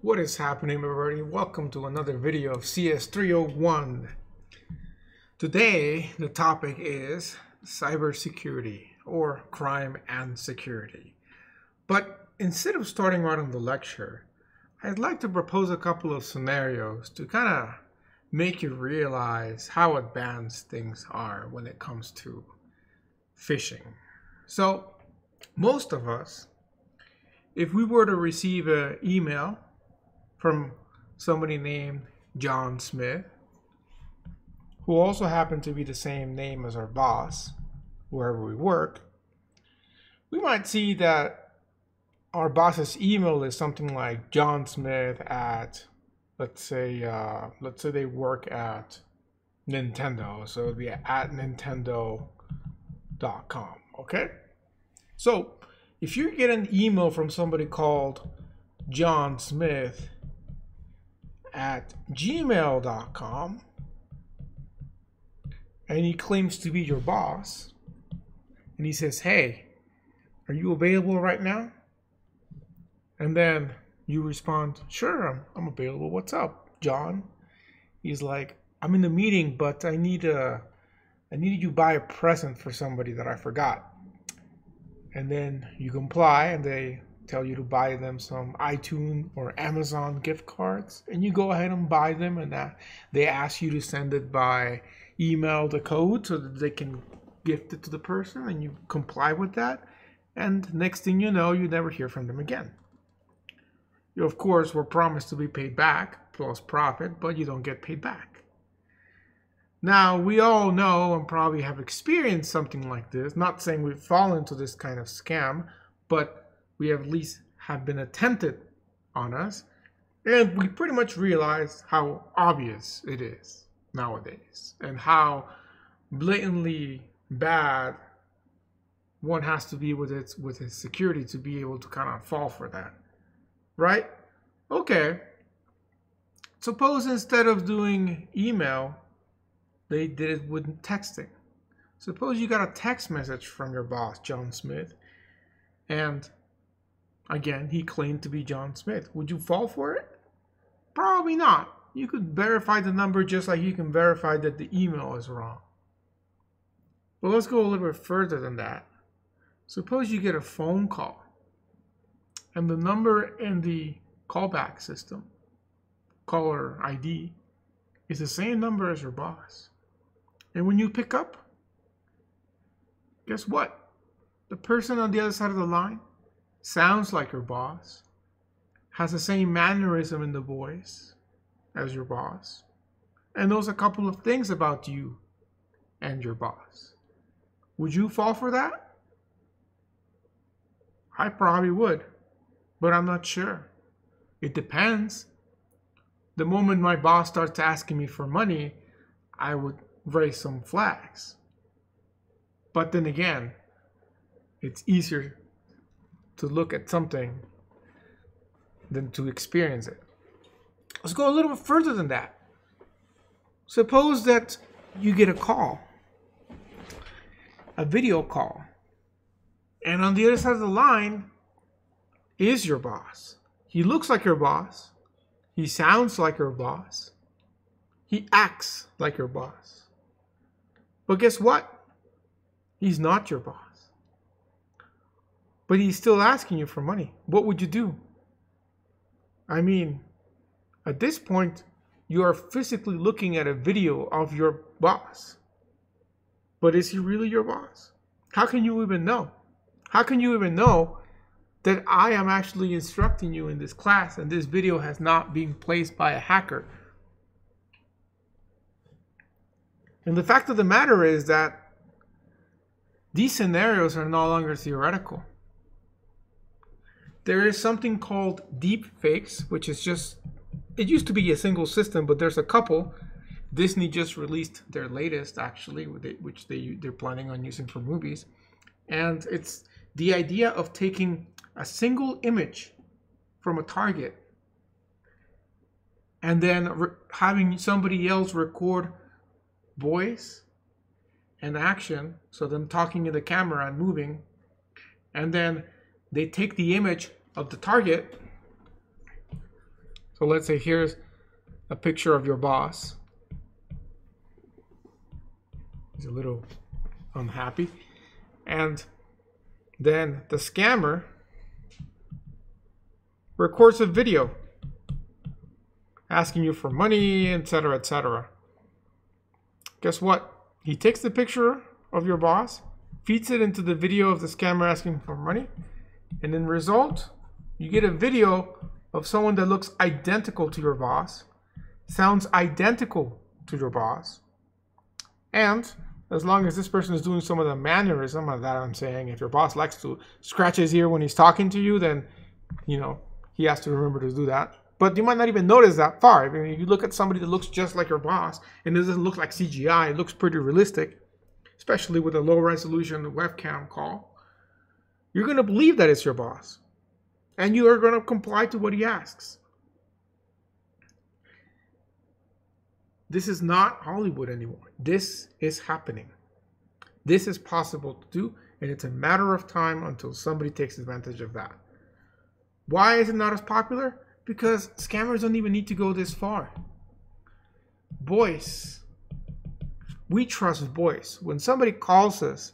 What is happening, everybody? Welcome to another video of CS301. Today, the topic is cybersecurity or crime and security. But instead of starting right on the lecture, I'd like to propose a couple of scenarios to kind of make you realize how advanced things are when it comes to phishing. So, most of us, if we were to receive an email from somebody named John Smith, who also happened to be the same name as our boss, wherever we work, we might see that our boss's email is something like John Smith at, let's say they work at Nintendo, so it'd be at Nintendo.com, okay? So if you get an email from somebody called John Smith at gmail.com and he claims to be your boss and he says, hey, are you available right now? And then you respond, sure, I'm available. What's up, John? He's like, I'm in the meeting, but I needed you to buy a present for somebody that I forgot. And then you comply and they tell you to buy them some iTunes or Amazon gift cards, and you go ahead and buy them, and they ask you to send it by email, the code, so that they can gift it to the person, and you comply with that, and next thing you know, you never hear from them again. You of course were promised to be paid back plus profit, but you don't get paid back. Now, we all know and probably have experienced something like this, not saying we've fallen into this kind of scam, but we at least have been attempted on us, and we pretty much realize how obvious it is nowadays and how blatantly bad one has to be with his security to be able to kind of fall for that, right? Okay, suppose instead of doing email, they did it with texting. Suppose you got a text message from your boss, John Smith, and again, he claimed to be John Smith. Would you fall for it? Probably not. You could verify the number just like you can verify that the email is wrong. But let's go a little bit further than that. Suppose you get a phone call, and the number in the callback system, caller ID, is the same number as your boss. And when you pick up, guess what? The person on the other side of the line sounds like your boss, has the same mannerism in the voice as your boss, and knows a couple of things about you and your boss. Would you fall for that? I probably would, but I'm not sure. It depends. The moment my boss starts asking me for money, I would raise some flags. But then again, it's easier to look at something than to experience it. Let's go a little bit further than that. Suppose that you get a call, a video call, and on the other side of the line is your boss. He looks like your boss. He sounds like your boss. He acts like your boss. But guess what? He's not your boss. But he's still asking you for money. What would you do? I mean, at this point, you are physically looking at a video of your boss. But is he really your boss? How can you even know? How can you even know that I am actually instructing you in this class and this video has not been placed by a hacker? And the fact of the matter is that these scenarios are no longer theoretical. There is something called deep fakes, which is just, it used to be a single system, but there's a couple. Disney just released their latest, actually, which they're planning on using for movies. And it's the idea of taking a single image from a target and then having somebody else record voice and action, so them talking in the camera and moving, and then they take the image of the target So let's say here's a picture of your boss. He's a little unhappy. And then the scammer records a video asking you for money, etc., etc. Guess what? He takes the picture of your boss, feeds it into the video of the scammer asking for money, and in result, you get a video of someone that looks identical to your boss, sounds identical to your boss, and as long as this person is doing some of the mannerism of that I'm saying, if your boss likes to scratch his ear when he's talking to you, then, you know, he has to remember to do that. But you might not even notice that far. I mean, you look at somebody that looks just like your boss, and it doesn't look like CGI. It looks pretty realistic, especially with a low resolution webcam call. You're going to believe that it's your boss, and you are going to comply to what he asks. This is not Hollywood anymore. This is happening. This is possible to do, and it's a matter of time until somebody takes advantage of that. Why is it not as popular? Because scammers don't even need to go this far. Voice. We trust voice. When somebody calls us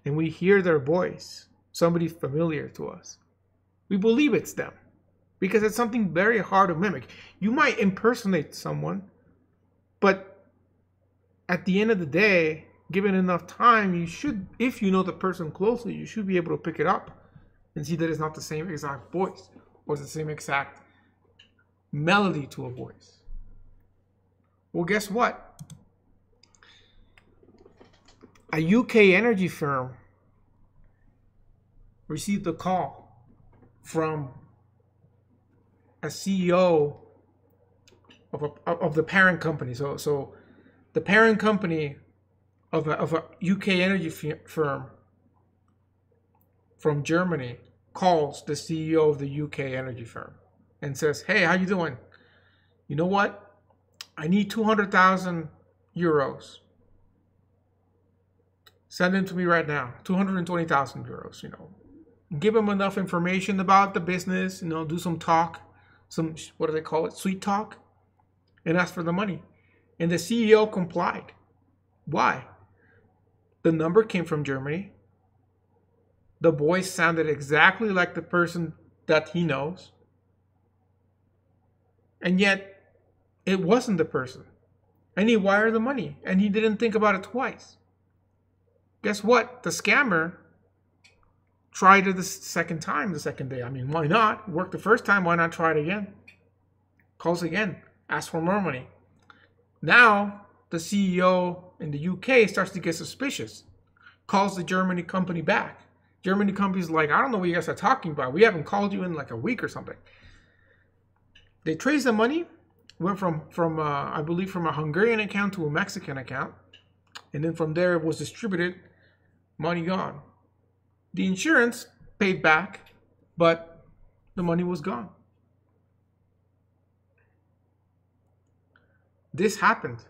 and we hear their voice, somebody familiar to us, we believe it's them because it's something very hard to mimic. You might impersonate someone, but at the end of the day, given enough time, you should, if you know the person closely, you should be able to pick it up and see that it's not the same exact voice or the same exact melody to a voice. Well, guess what? A UK energy firm received a call from a CEO of the parent company. So the parent company of a UK energy firm from Germany calls the CEO of the UK energy firm and says, "Hey, how you doing? You know what? I need 200,000 euros. Send them to me right now. 220,000 euros, you know. Give them enough information about the business, you know, do some talk, some, what do they call it? Sweet talk, and ask for the money." And the CEO complied. Why? The number came from Germany. The voice sounded exactly like the person that he knows. And yet, it wasn't the person. And he wired the money, and he didn't think about it twice. Guess what? The scammer tried it the second day. I mean, why not? It worked the first time, why not try it again? Calls again, asks for more money. Now, the CEO in the UK starts to get suspicious. Calls the Germany company back. Germany company's like, "I don't know what you guys are talking about. We haven't called you in like a week or something." They traced the money, went from I believe from a Hungarian account to a Mexican account, and then from there it was distributed, money gone. The insurance paid back, but the money was gone. This happened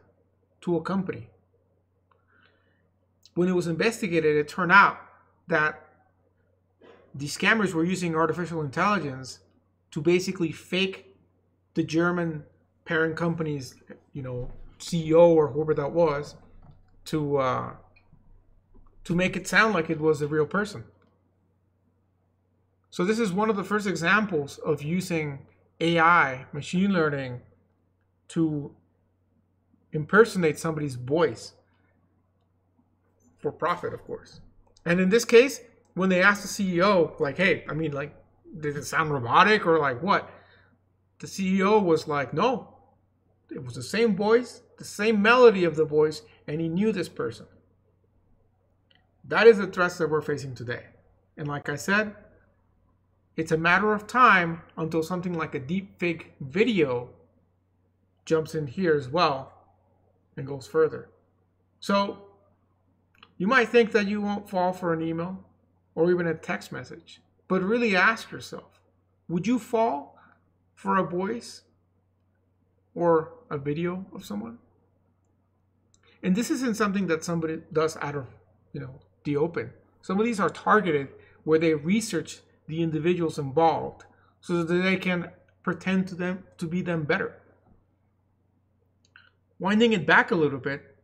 to a company. When it was investigated, it turned out that the scammers were using artificial intelligence to basically fake the German parent company's, you know, CEO or whoever that was, to make it sound like it was a real person. So this is one of the first examples of using AI, machine learning, to impersonate somebody's voice for profit, of course. And in this case, when they asked the CEO, like, "Hey, I mean, like, did it sound robotic or like what?" The CEO was like, "No, it was the same voice, the same melody of the voice, and he knew this person." That is the threats that we're facing today. And like I said, it's a matter of time until something like a deepfake video jumps in here as well and goes further. So you might think that you won't fall for an email or even a text message, but really ask yourself, would you fall for a voice or a video of someone? And this isn't something that somebody does out of, you know, the open. Some of these are targeted where they research the individuals involved so that they can pretend to be them better. Winding it back a little bit,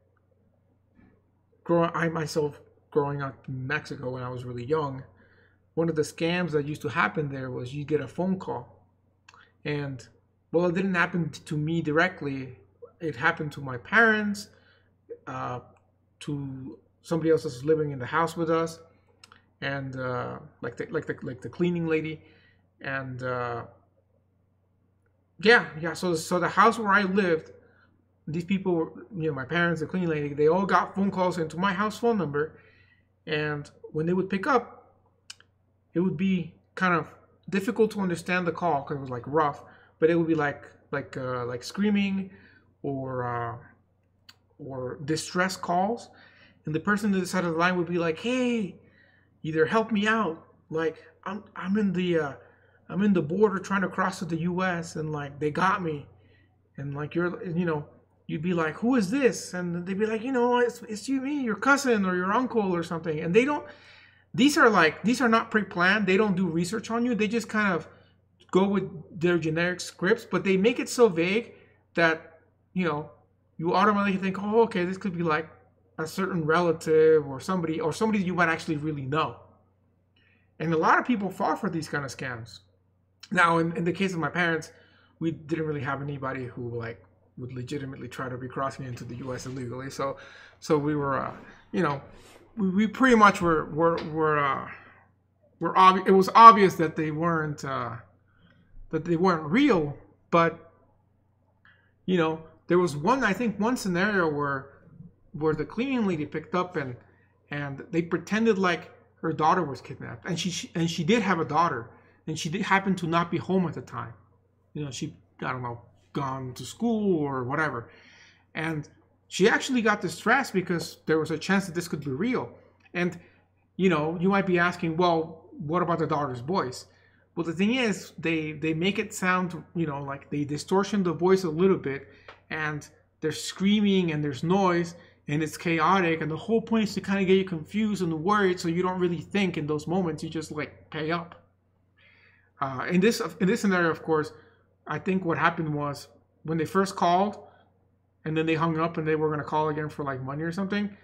I myself growing up in Mexico when I was really young, one of the scams that used to happen there was you get a phone call, and well, it didn't happen to me directly. It happened to my parents, to somebody else that's living in the house with us, and like the cleaning lady, and yeah. So the house where I lived, these people, my parents, the cleaning lady, they all got phone calls into my house phone number, and when they would pick up, it would be kind of difficult to understand the call because it was like rough, but it would be like screaming or distress calls, and the person to the side of the line would be like, "Hey, either help me out, like I'm in the border trying to cross to the U.S. and like they got me," and like you'd be like, "Who is this?" And they'd be like, it's you, me, your cousin or your uncle or something, and they don't. These are not pre-planned. They don't do research on you. They just kind of go with their generic scripts, but they make it so vague that you automatically think, oh, okay, this could be like a certain relative or somebody you might actually really know. And a lot of people fall for these kind of scams. Now, in the case of my parents, we didn't really have anybody who like would legitimately try to be crossing into the U.S. illegally. So we were, we pretty much were it was obvious that they weren't real. But there was one scenario where the cleaning lady picked up and they pretended like her daughter was kidnapped, and she did have a daughter, and she did happen to not be home at the time. She, I don't know, gone to school or whatever, and she actually got distressed because there was a chance that this could be real. And you might be asking, well, what about the daughter's voice? Well, the thing is, they make it sound, like they distortion the voice a little bit, and there's screaming and there's noise and it's chaotic, and the whole point is to kind of get you confused and worried, so you don't really think in those moments. You just like pay up. In this scenario, of course, I think what happened was when they first called, and then they hung up and they were going to call again for like money or something,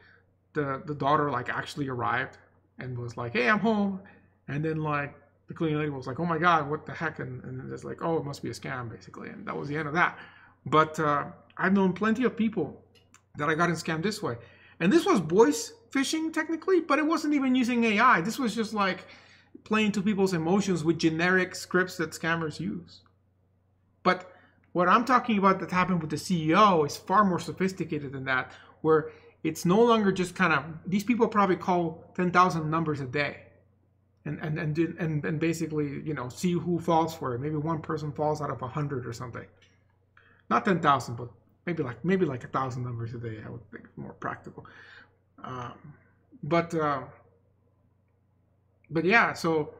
the daughter like actually arrived and was like, "Hey, I'm home," and then like the cleaning lady was like, "Oh my God, what the heck?" And it's like, "Oh, it must be a scam," basically, and that was the end of that. But I've known plenty of people that I got scammed this way, and this was voice phishing technically, but it wasn't even using AI. This was just like playing to people's emotions with generic scripts that scammers use. But what I'm talking about that happened with the CEO is far more sophisticated than that, where it's no longer just kind of, these people probably call 10,000 numbers a day and basically, see who falls for it. Maybe one person falls out of 100 or something. Not 10,000, but maybe like 1,000 numbers a day. I would think more practical. But yeah, so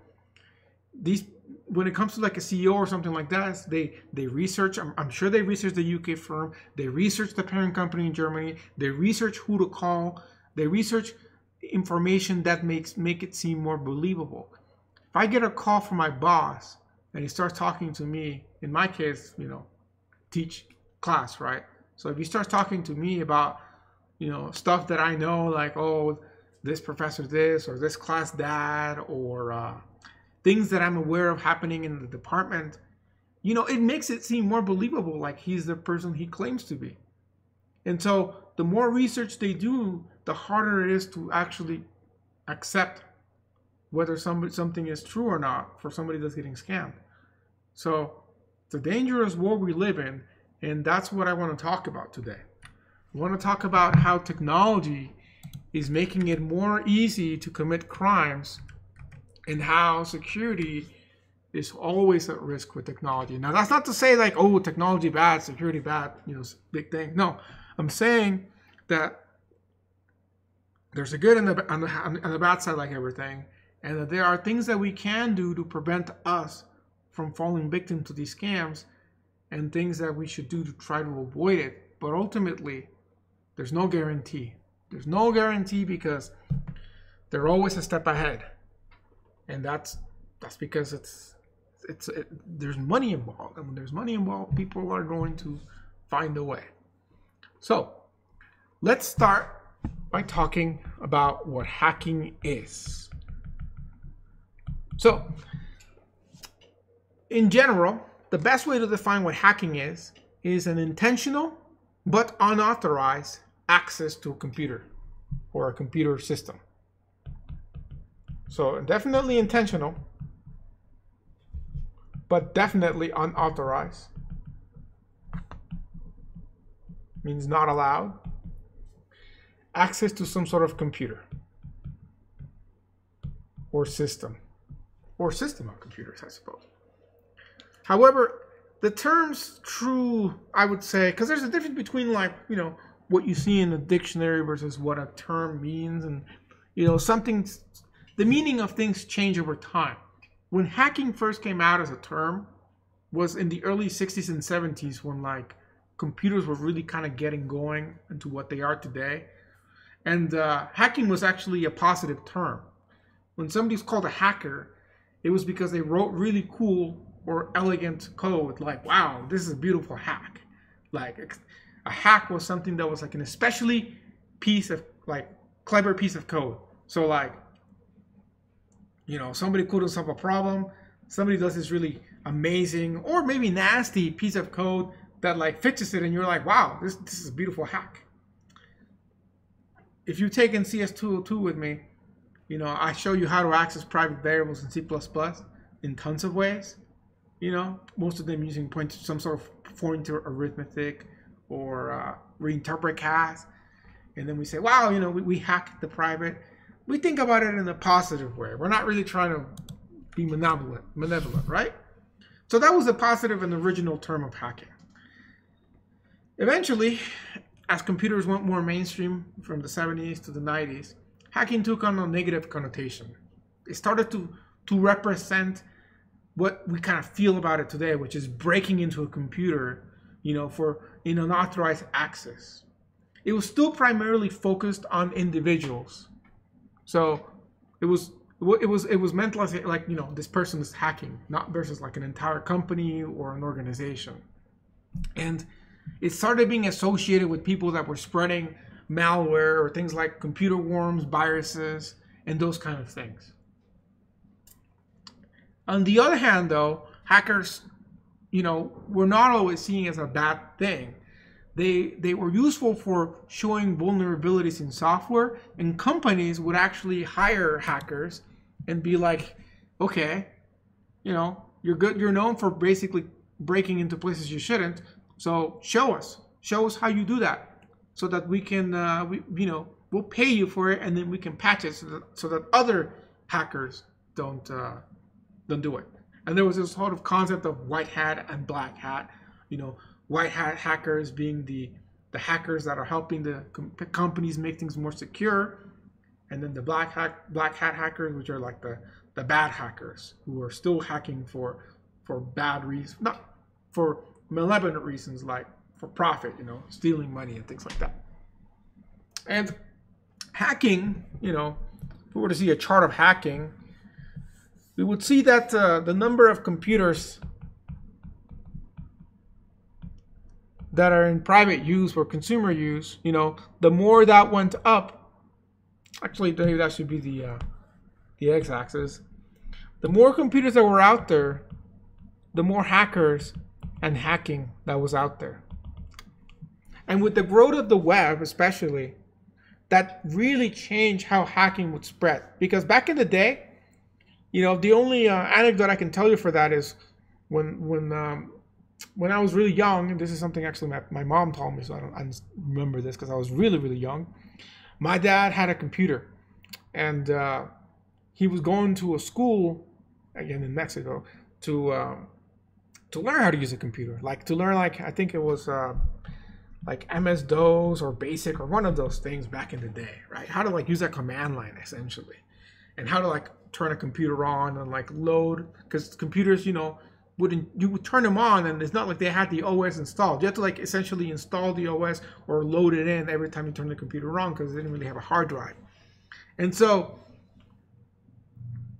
these, when it comes to like a CEO or something like that, they research. I'm sure they research the UK firm. They research the parent company in Germany. They research who to call. They research information that make it seem more believable. If I get a call from my boss and he starts talking to me, in my case, teach class, right? So if he starts talking to me about, stuff that I know, like, oh, this professor this or this class that, or things that I'm aware of happening in the department, it makes it seem more believable, like he's the person he claims to be. And so the more research they do, the harder it is to actually accept whether something is true or not for somebody that's getting scammed. So it's a dangerous world we live in, and that's what I want to talk about today. I want to talk about how technology is making it more easy to commit crimes, and how security is always at risk with technology. Now, that's not to say like, oh, technology bad, security bad, big thing. No, I'm saying that there's a good and the bad side, like everything, and that there are things that we can do to prevent us from falling victim to these scams, and things that we should do to try to avoid it. But ultimately, there's no guarantee. There's no guarantee because they're always a step ahead. And that's because it's there's money involved, and when there's money involved, people are going to find a way. So let's start by talking about what hacking is. So in general, the best way to define what hacking is an intentional but unauthorized access to a computer or a computer system. So definitely intentional, but definitely unauthorized. Means not allowed. Access to some sort of computer or system of computers, I suppose. However, the term's true, I would say, because there's a difference between, like, you know, what you see in the dictionary versus what a term means, and, you know, the meaning of things change over time. When hacking first came out as a term was in the early 60s and 70s, when, like, computers were really kind of getting going into what they are today. And hacking was actually a positive term. When somebody's called a hacker, it was because they wrote really cool or elegant code, like, wow, this is a beautiful hack. Like, a hack was something that was like an especially clever piece of code. So, like, you know, somebody couldn't solve a problem, somebody does this really amazing or maybe nasty piece of code that, like, fixes it, and you're like, wow, this is a beautiful hack. If you've taken CS202 with me, you know, I show you how to access private variables in C++ in tons of ways. You know, most of them using some sort of pointer arithmetic or reinterpret CAS. And then we say, wow, you know, we hacked the private. We think about it in a positive way. We're not really trying to be malevolent, right? So that was the positive and original term of hacking. Eventually, as computers went more mainstream from the 70s to the 90s, hacking took on a negative connotation. It started to represent what we kind of feel about it today, which is breaking into a computer, you know, for an unauthorized access. It was still primarily focused on individuals. So it was meant like, you know, this person is hacking, not versus like an entire company or an organization. And it started being associated with people that were spreading malware or things like computer worms, viruses, and those kind of things. On the other hand, though, hackers, you know, were not always seen as a bad thing. They were useful for showing vulnerabilities in software, and companies would actually hire hackers and be like, okay, you know, you're good, you're known for basically breaking into places you shouldn't, so show us how you do that, so that we can, we'll pay you for it, and then we can patch it so that other hackers don't do it. And there was this sort of concept of white hat and black hat. You know, white hat hackers being the hackers that are helping the companies make things more secure, and then the black hat hackers, which are like the bad hackers who are still hacking for bad reasons, not for malevolent reasons, like for profit, you know, stealing money and things like that. And hacking, you know, if we were to see a chart of hacking, we would see that the number of computers that are in private use or consumer use, you know, the more that went up, actually maybe that should be the x-axis, the more computers that were out there, the more hackers and hacking that was out there. And with the growth of the web especially, that really changed how hacking would spread. Because back in the day, you know, the only anecdote I can tell you for that is when I was really young, and this is something actually my mom told me, so I just remember this because I was really, really young. My dad had a computer, and he was going to a school, again in Mexico, to learn how to use a computer. Like, to learn, like, I think it was like MS-DOS or BASIC or one of those things back in the day, right? How to, like, use that command line, essentially. And how to, like, turn a computer on and, like, load, because computers, you know, you would turn them on, and it's not like they had the OS installed. You have to, like, essentially install the OS or load it in every time you turn the computer on, because they didn't really have a hard drive. And so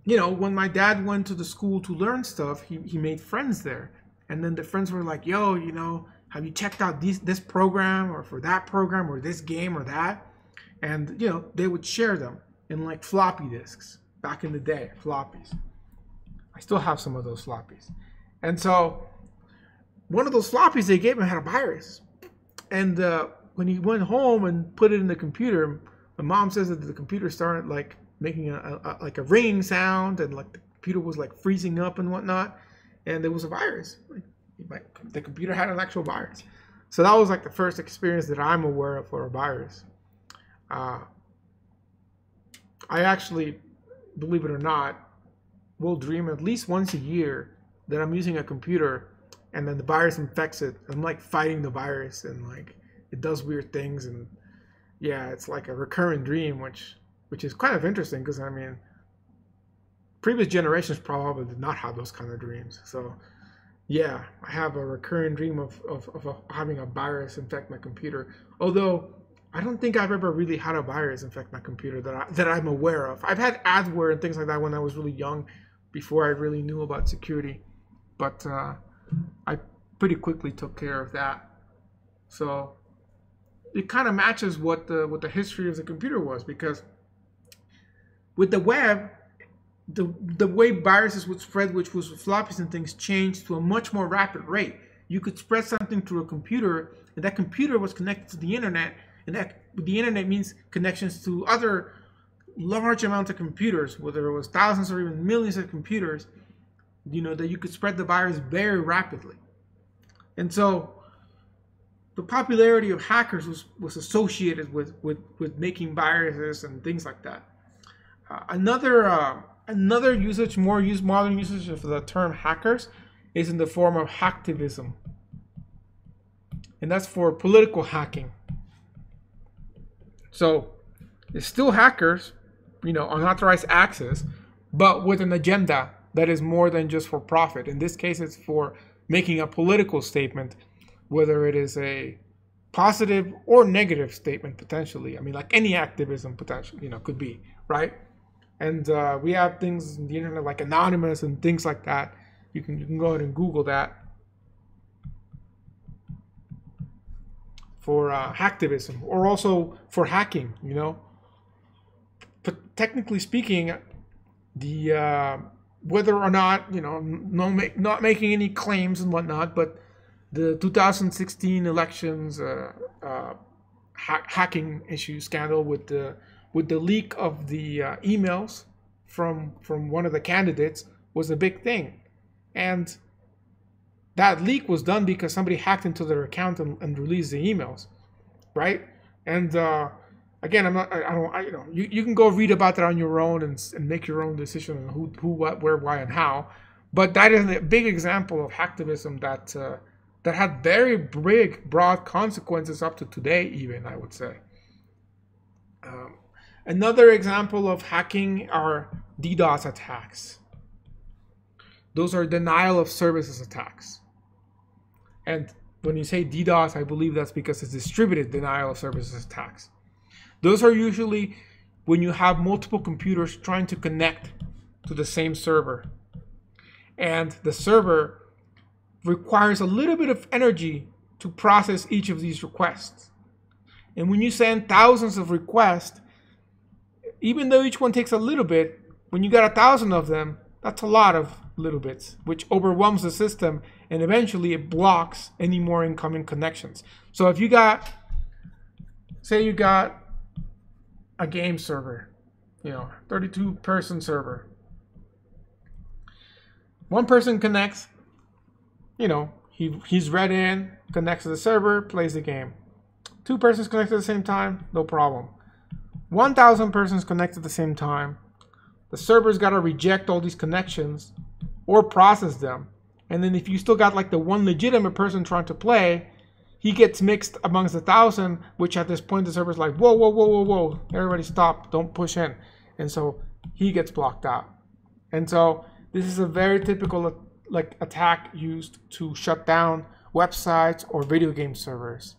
you know, when my dad went to the school to learn stuff, he made friends there. And then the friends were like, yo, you know, have you checked out this program or for that program or this game or that? And, you know, they would share them in like floppy disks back in the day, floppies. I still have some of those floppies. And so one of those floppies they gave him had a virus. And when he went home and put it in the computer, my mom says that the computer started like making like a ringing sound, and like the computer was like freezing up and whatnot, and there was a virus. Like the computer had an actual virus. So that was like the first experience that I'm aware of for a virus. I actually, believe it or not, will dream at least once a year that I'm using a computer and then the virus infects it. I'm like fighting the virus and like it does weird things, and yeah, it's like a recurring dream, which is kind of interesting because I mean, previous generations probably did not have those kind of dreams. So yeah, I have a recurring dream of having a virus infect my computer. Although I don't think I've ever really had a virus infect my computer that I'm aware of. I've had adware and things like that when I was really young, before I really knew about security. But I pretty quickly took care of that. So it kind of matches what the history of the computer was, because with the web, the way viruses would spread, which was with floppies and things, changed to a much more rapid rate. You could spread something through a computer, and that computer was connected to the internet, and that the internet means connections to other large amounts of computers, whether it was thousands or even millions of computers, you know, that you could spread the virus very rapidly. And so the popularity of hackers was associated with making viruses and things like that. Another usage, modern usage of the term hackers is in the form of hacktivism. And that's for political hacking. So it's still hackers, you know, unauthorized access, but with an agenda that is more than just for profit. In this case, it's for making a political statement, whether it is a positive or negative statement potentially. I mean, like any activism potentially, you know, could be, right? And we have things in the internet like Anonymous and things like that. You can go ahead and Google that for hacktivism, or also for hacking, you know. But technically speaking, the whether or not, you know, not making any claims and whatnot, but the 2016 elections hacking issue scandal with the leak of the emails from one of the candidates was a big thing. And that leak was done because somebody hacked into their account and released the emails, right? And again, you know, you can go read about that on your own and make your own decision on who, what, where, why, and how. But that is a big example of hacktivism that had very big, broad consequences up to today, even, I would say. Another example of hacking are DDoS attacks. Those are denial of services attacks. And when you say DDoS, I believe that's because it's distributed denial of services attacks. Those are usually when you have multiple computers trying to connect to the same server. And the server requires a little bit of energy to process each of these requests. And when you send thousands of requests, even though each one takes a little bit, when you got 1,000 of them, that's a lot of little bits, which overwhelms the system, and eventually it blocks any more incoming connections. So if you got, say you got a game server, you know, 32-person server. One person connects, you know, he's read in, connects to the server, plays the game. 2 persons connect at the same time, no problem. 1,000 persons connect at the same time. The server's got to reject all these connections or process them. And then if you still got like the one legitimate person trying to play, he gets mixed amongst 1,000, which at this point the server's like, whoa, whoa, whoa, whoa, whoa, everybody stop, don't push in. And so he gets blocked out. And so this is a very typical like attack used to shut down websites or video game servers.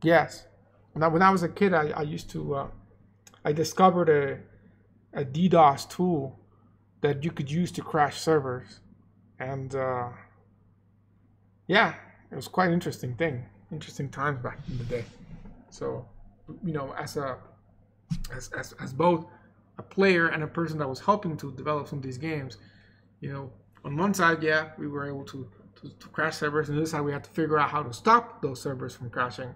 Yes. When I was a kid, I used to, I discovered a DDoS tool that you could use to crash servers. And yeah, it was quite an interesting thing. Interesting times back in the day. So, you know, as both a player and a person that was helping to develop some of these games, you know, on one side, yeah, we were able to crash servers, and on the other side, we had to figure out how to stop those servers from crashing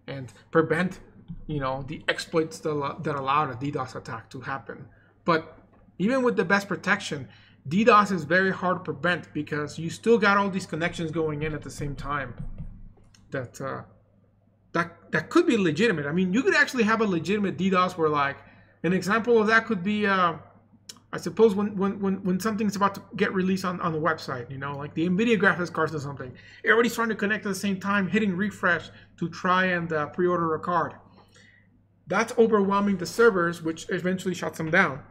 and prevent, you know, the exploits that allowed a DDoS attack to happen. But even with the best protection, DDoS is very hard to prevent because you still got all these connections going in at the same time. That could be legitimate. I mean, you could actually have a legitimate DDoS where, like, an example of that could be, I suppose, when something's about to get released on the website, you know, like the NVIDIA graphics cards or something. Everybody's trying to connect at the same time, hitting refresh to try and pre-order a card. That's overwhelming the servers, which eventually shuts them down.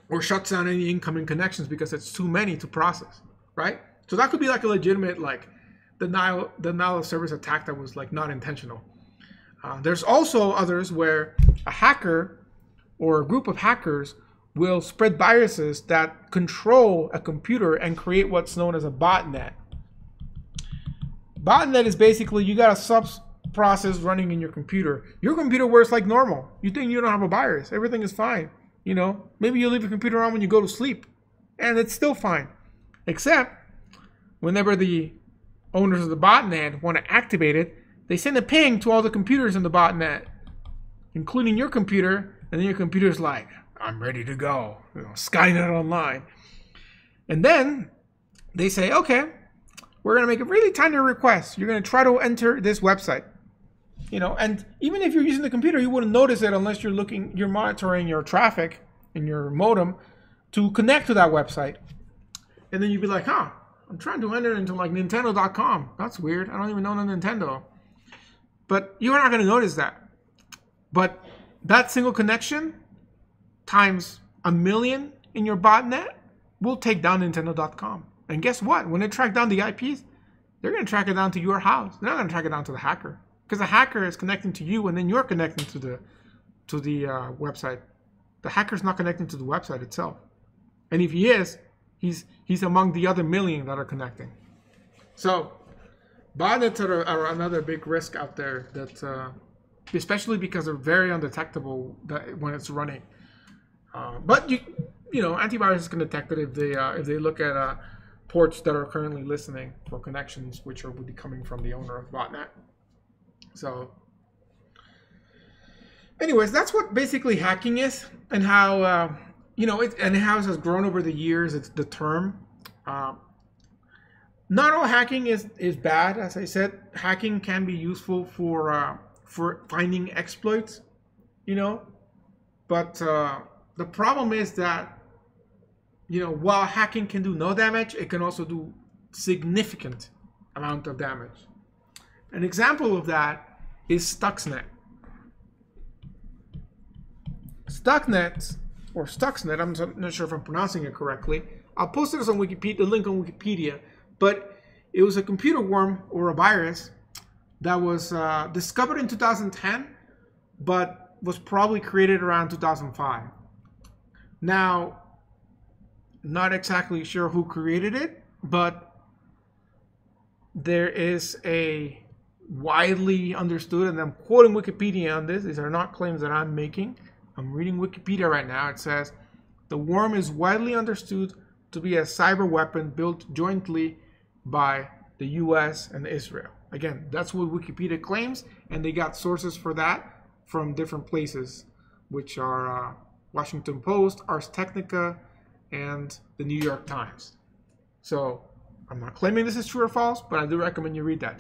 Or shuts down any incoming connections because it's too many to process, right? So that could be like a legitimate, like, denial of service attack that was, like, not intentional. There's also others where a hacker or a group of hackers will spread viruses that control a computer and create what's known as a botnet. Botnet is basically, you got a sub-process running in your computer. Your computer works like normal. You think you don't have a virus. Everything is fine. You know, maybe you leave your computer on when you go to sleep, and it's still fine. Except, whenever the owners of the botnet want to activate it, they send a ping to all the computers in the botnet, including your computer, and then your computer's like, I'm ready to go. You know, Skynet Online. And then they say, okay, we're going to make a really tiny request. You're going to try to enter this website. You know, and even if you're using the computer, you wouldn't notice it unless you're monitoring your traffic in your modem to connect to that website. And then you'd be like, huh, I'm trying to enter into like Nintendo.com. That's weird. I don't even own a Nintendo. But you're not going to notice that. But that single connection times 1 million in your botnet will take down Nintendo.com. And guess what? When they track down the IPs, they're going to track it down to your house. They're not going to track it down to the hacker. Because the hacker is connecting to you, and then you're connecting to the website. The hacker's not connecting to the website itself. And if he is, he's among the other million that are connecting. So botnets are another big risk out there that, especially because they're very undetectable when it's running. But you know, antivirus can detect it if they look at ports that are currently listening for connections, which will be coming from the owner of the botnet. So, anyways, that's what basically hacking is, and how you know it, and how it has grown over the years. It's the term. Not all hacking is bad. As I said, hacking can be useful for finding exploits, you know. But the problem is that, you know, while hacking can do no damage, it can also do significant amount of damage. An example of that is Stuxnet. Stuxnet, or Stuxnet, I'm not sure if I'm pronouncing it correctly. I'll post it on Wikipedia, the link on Wikipedia. But it was a computer worm or a virus that was discovered in 2010, but was probably created around 2005. Now, not exactly sure who created it, but there is a widely understood, and I'm quoting Wikipedia on this. These are not claims that I'm making. I'm reading Wikipedia right now. It says, the worm is widely understood to be a cyber weapon built jointly by the US and Israel. Again, that's what Wikipedia claims, and they got sources for that from different places, which are Washington Post, Ars Technica, and the New York Times. So I'm not claiming this is true or false, but I do recommend you read that.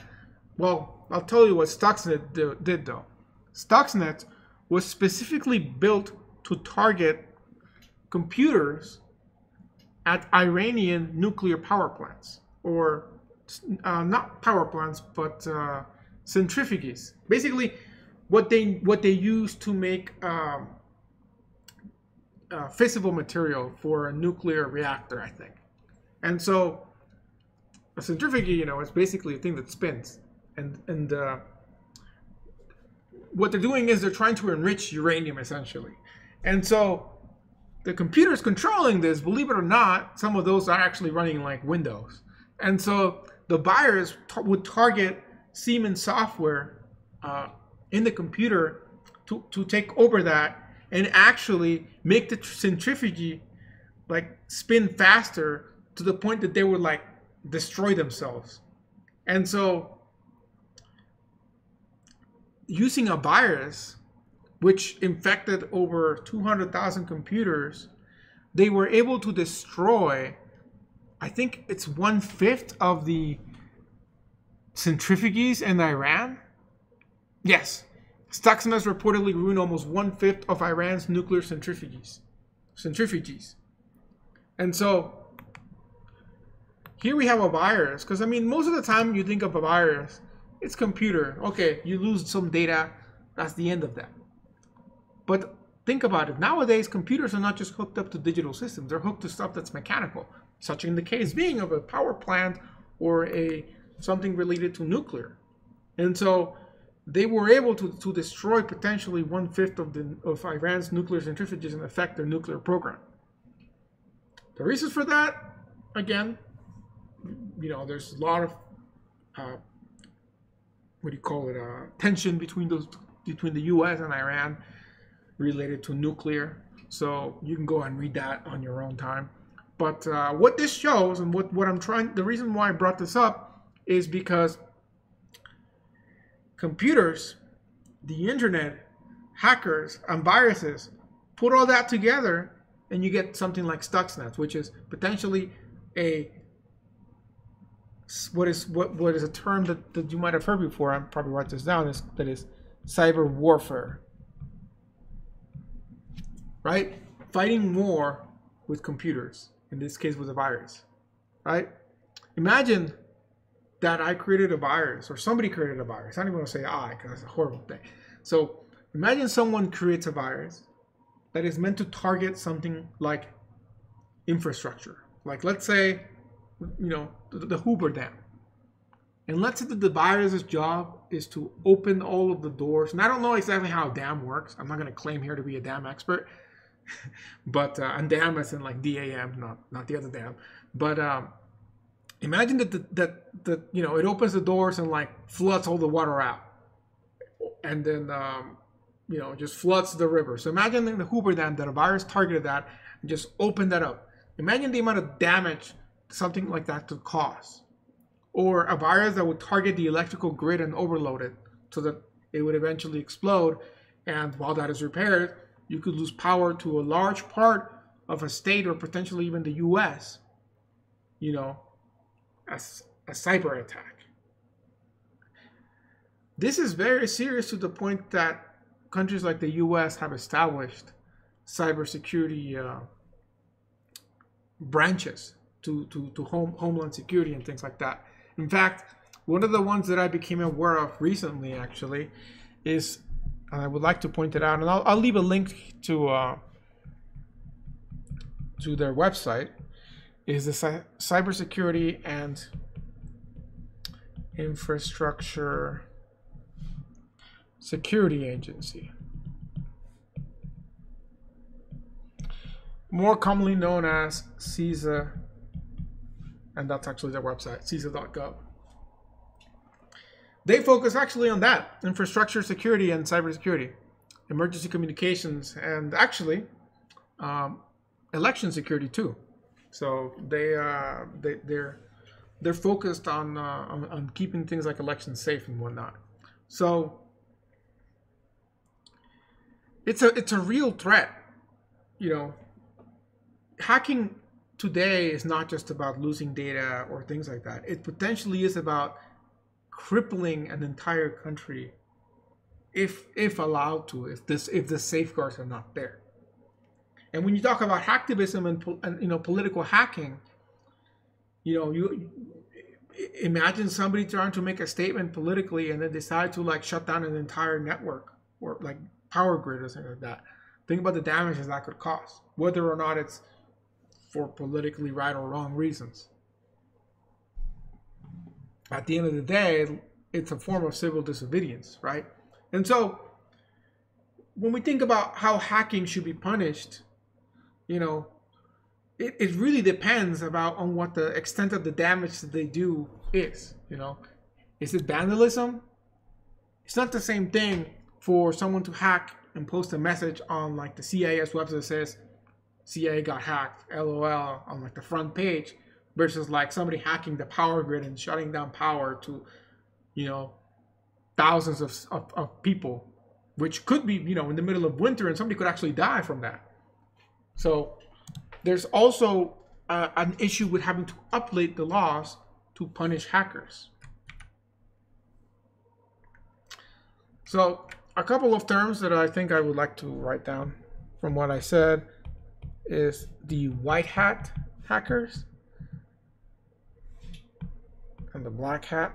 Well, I'll tell you what Stuxnet did though. Stuxnet was specifically built to target computers at Iranian nuclear power plants, or not power plants, but centrifuges. Basically, what they use to make fissile material for a nuclear reactor, I think. And so a centrifuge, you know, is basically a thing that spins. And what they're doing is they're trying to enrich uranium, essentially. And so the computers controlling this, believe it or not, some of those are actually running like Windows. And so the virus would target Siemens software in the computer to take over that and actually make the centrifuge like spin faster to the point that they would like destroy themselves. And so using a virus which infected over 200,000 computers, they were able to destroy, I think it's 1/5 of the centrifuges in Iran. Yes, Stuxnet reportedly ruined almost 1/5 of Iran's nuclear centrifuges. And so here we have a virus, because I mean, most of the time you think of a virus, it's computer. Okay, you lose some data, that's the end of that. But think about it. Nowadays, computers are not just hooked up to digital systems. They're hooked to stuff that's mechanical, such in the case being of a power plant or something related to nuclear. And so they were able to destroy potentially 1/5 of Iran's nuclear centrifuges and affect their nuclear program. The reasons for that, again, there's a lot of tension between the U.S. and Iran related to nuclear. So you can go and read that on your own time. But what this shows, and the reason why I brought this up is because computers, the internet, hackers, and viruses put all that together, and you get something like Stuxnet, which is potentially what is a term that you might have heard before. I'll probably write this down. That is cyber warfare. Right? Fighting war with computers, in this case with a virus, right? Imagine that I created a virus, or somebody created a virus. I don't even want to say I, because that's a horrible thing. So imagine someone creates a virus that is meant to target something like infrastructure. Like, let's say, the Hoover Dam. And let's say that the virus's job is to open all of the doors. And I don't know exactly how a dam works. I'm not going to claim here to be a dam expert. But and dam as in like DAM, not the other dam. But imagine that it opens the doors and like floods all the water out, and then just floods the river. So imagine in the Hoover Dam that a virus targeted that and just opened that up. Imagine the amount of damage something like that could cause, or a virus that would target the electrical grid and overload it so that it would eventually explode. And while that is repaired, you could lose power to a large part of a state, or potentially even the U.S., as a cyber attack. This is very serious to the point that countries like the U.S. have established cybersecurity branches to homeland security and things like that. In fact, one of the ones that I became aware of recently, actually, is, and I would like to point it out, and I'll leave a link to their website, is the Cybersecurity and Infrastructure Security Agency, more commonly known as CISA, and that's actually their website, CISA.gov. They focus actually on that, infrastructure security and cybersecurity, emergency communications, and actually election security too. So they're focused on keeping things like elections safe and whatnot. So it's a real threat. Hacking today is not just about losing data or things like that. It potentially is about crippling an entire country if allowed to, if the safeguards are not there. And when you talk about hacktivism and political hacking, you imagine somebody trying to make a statement politically and then decide to like shut down an entire network or like power grid or something like that. Think about the damages that could cause, whether or not it's for politically right or wrong reasons. At the end of the day, it's a form of civil disobedience, right? And so when we think about how hacking should be punished, you know, it really depends about on what the extent of the damage that they do is. You know, is it vandalism? It's not the same thing for someone to hack and post a message on like the CIS website that says CIA got hacked, LOL, on like the front page, versus like somebody hacking the power grid and shutting down power to, you know, thousands of people, which could be, you know, in the middle of winter, and somebody could actually die from that. So there's also an issue with having to update the laws to punish hackers. So a couple of terms that I think I would like to write down from what I said is the white hat hackers and the black hat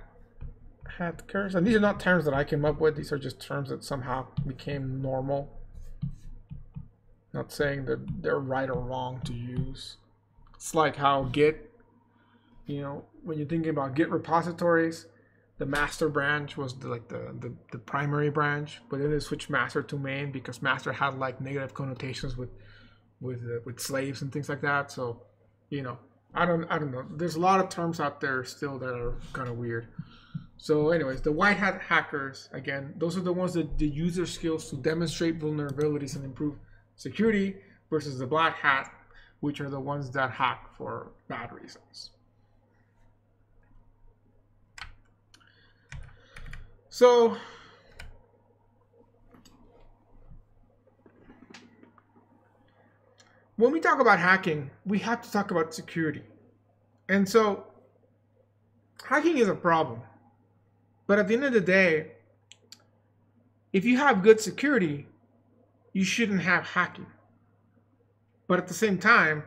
hackers. And these are not terms that I came up with. These are just terms that somehow became normal. Not saying that they're right or wrong to use. It's like how Git, you know, when you're thinking about Git repositories, the master branch was the primary branch, but then they switched master to main because master had like negative connotations with slaves and things like that. So, you know, I don't know. There's a lot of terms out there still that are kind of weird. So anyways, the white hat hackers, again, those are the ones that use their skills to demonstrate vulnerabilities and improve security, versus the black hat, which are the ones that hack for bad reasons. So when we talk about hacking, we have to talk about security. And so hacking is a problem. But at the end of the day, if you have good security, you shouldn't have hacking. But at the same time,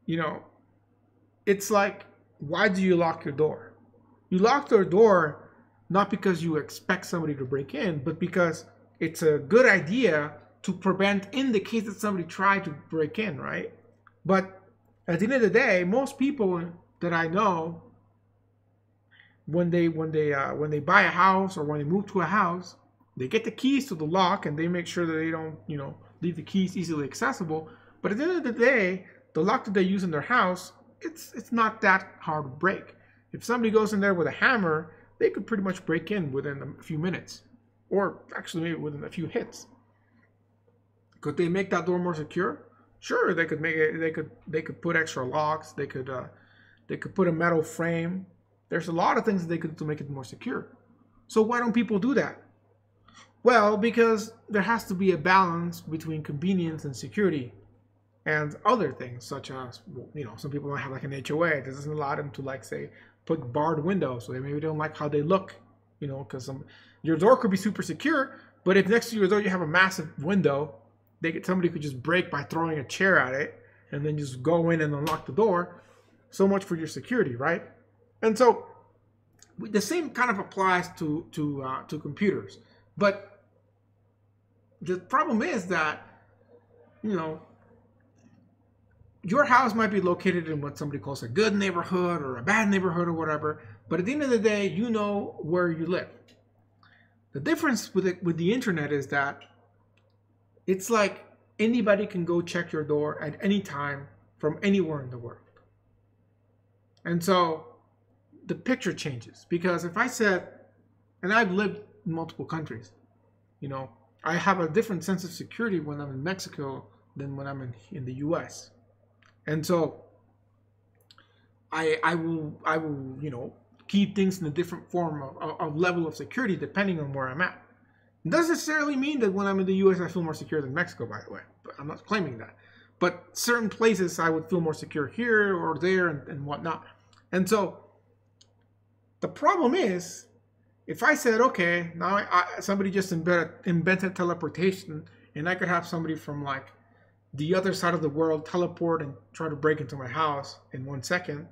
you know, it's like, why do you lock your door? You lock your door not because you expect somebody to break in, but because it's a good idea to prevent in the case that somebody tried to break in, right? But at the end of the day, most people that I know, when they buy a house or when they move to a house, they get the keys to the lock and they make sure that they don't, you know, leave the keys easily accessible. But at the end of the day, the lock that they use in their house, it's not that hard to break. If somebody goes in there with a hammer, they could pretty much break in within a few minutes, or actually maybe within a few hits. Could they make that door more secure? Sure, they could make it. They could put extra locks. They could put a metal frame. There's a lot of things that they could do to make it more secure. So why don't people do that? Well, because there has to be a balance between convenience and security, and other things such as, you know, some people might have like an HOA that doesn't allow them to, like, say, put barred windows, so they maybe don't like how they look, you know, because your door could be super secure, but if next to your door you have a massive window, somebody could just break by throwing a chair at it and then just go in and unlock the door. So much for your security, right? And so the same kind of applies to computers. But the problem is that, you know, your house might be located in what somebody calls a good neighborhood or a bad neighborhood or whatever, but at the end of the day, you know where you live. The difference with the internet is that it's like anybody can go check your door at any time from anywhere in the world. And so the picture changes, because if I said, and I've lived in multiple countries, you know, I have a different sense of security when I'm in Mexico than when I'm in the US. And so I will, you know, keep things in a different form of level of security depending on where I'm at. It doesn't necessarily mean that when I'm in the US I feel more secure than Mexico, by the way. But I'm not claiming that. But certain places I would feel more secure here or there and whatnot. And so the problem is, if I said, okay, now somebody just invented teleportation, and I could have somebody from like the other side of the world teleport and try to break into my house in 1 second,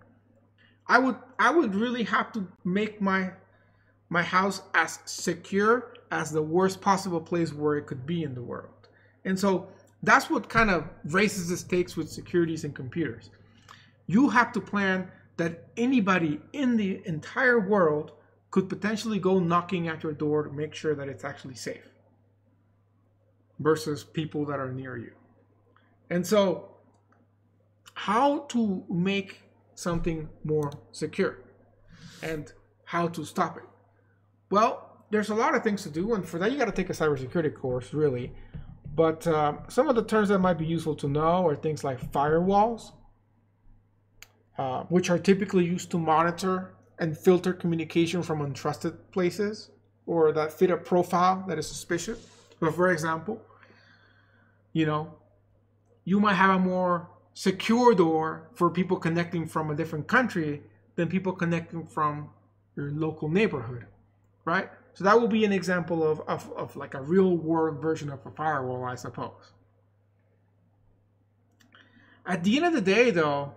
I would really have to make my house as secure as the worst possible place where it could be in the world. And so that's what kind of raises the stakes with securities and computers. You have to plan that anybody in the entire world could potentially go knocking at your door to make sure that it's actually safe, versus people that are near you. And so, how to make something more secure and how to stop it? Well, there's a lot of things to do, and for that you got to take a cybersecurity course, really. But some of the terms that might be useful to know are things like firewalls, which are typically used to monitor and filter communication from untrusted places or that fit a profile that is suspicious. So, for example, you might have a more secure door for people connecting from a different country than people connecting from your local neighborhood, right? So that will be an example of like a real world version of a firewall, I suppose. At the end of the day, though,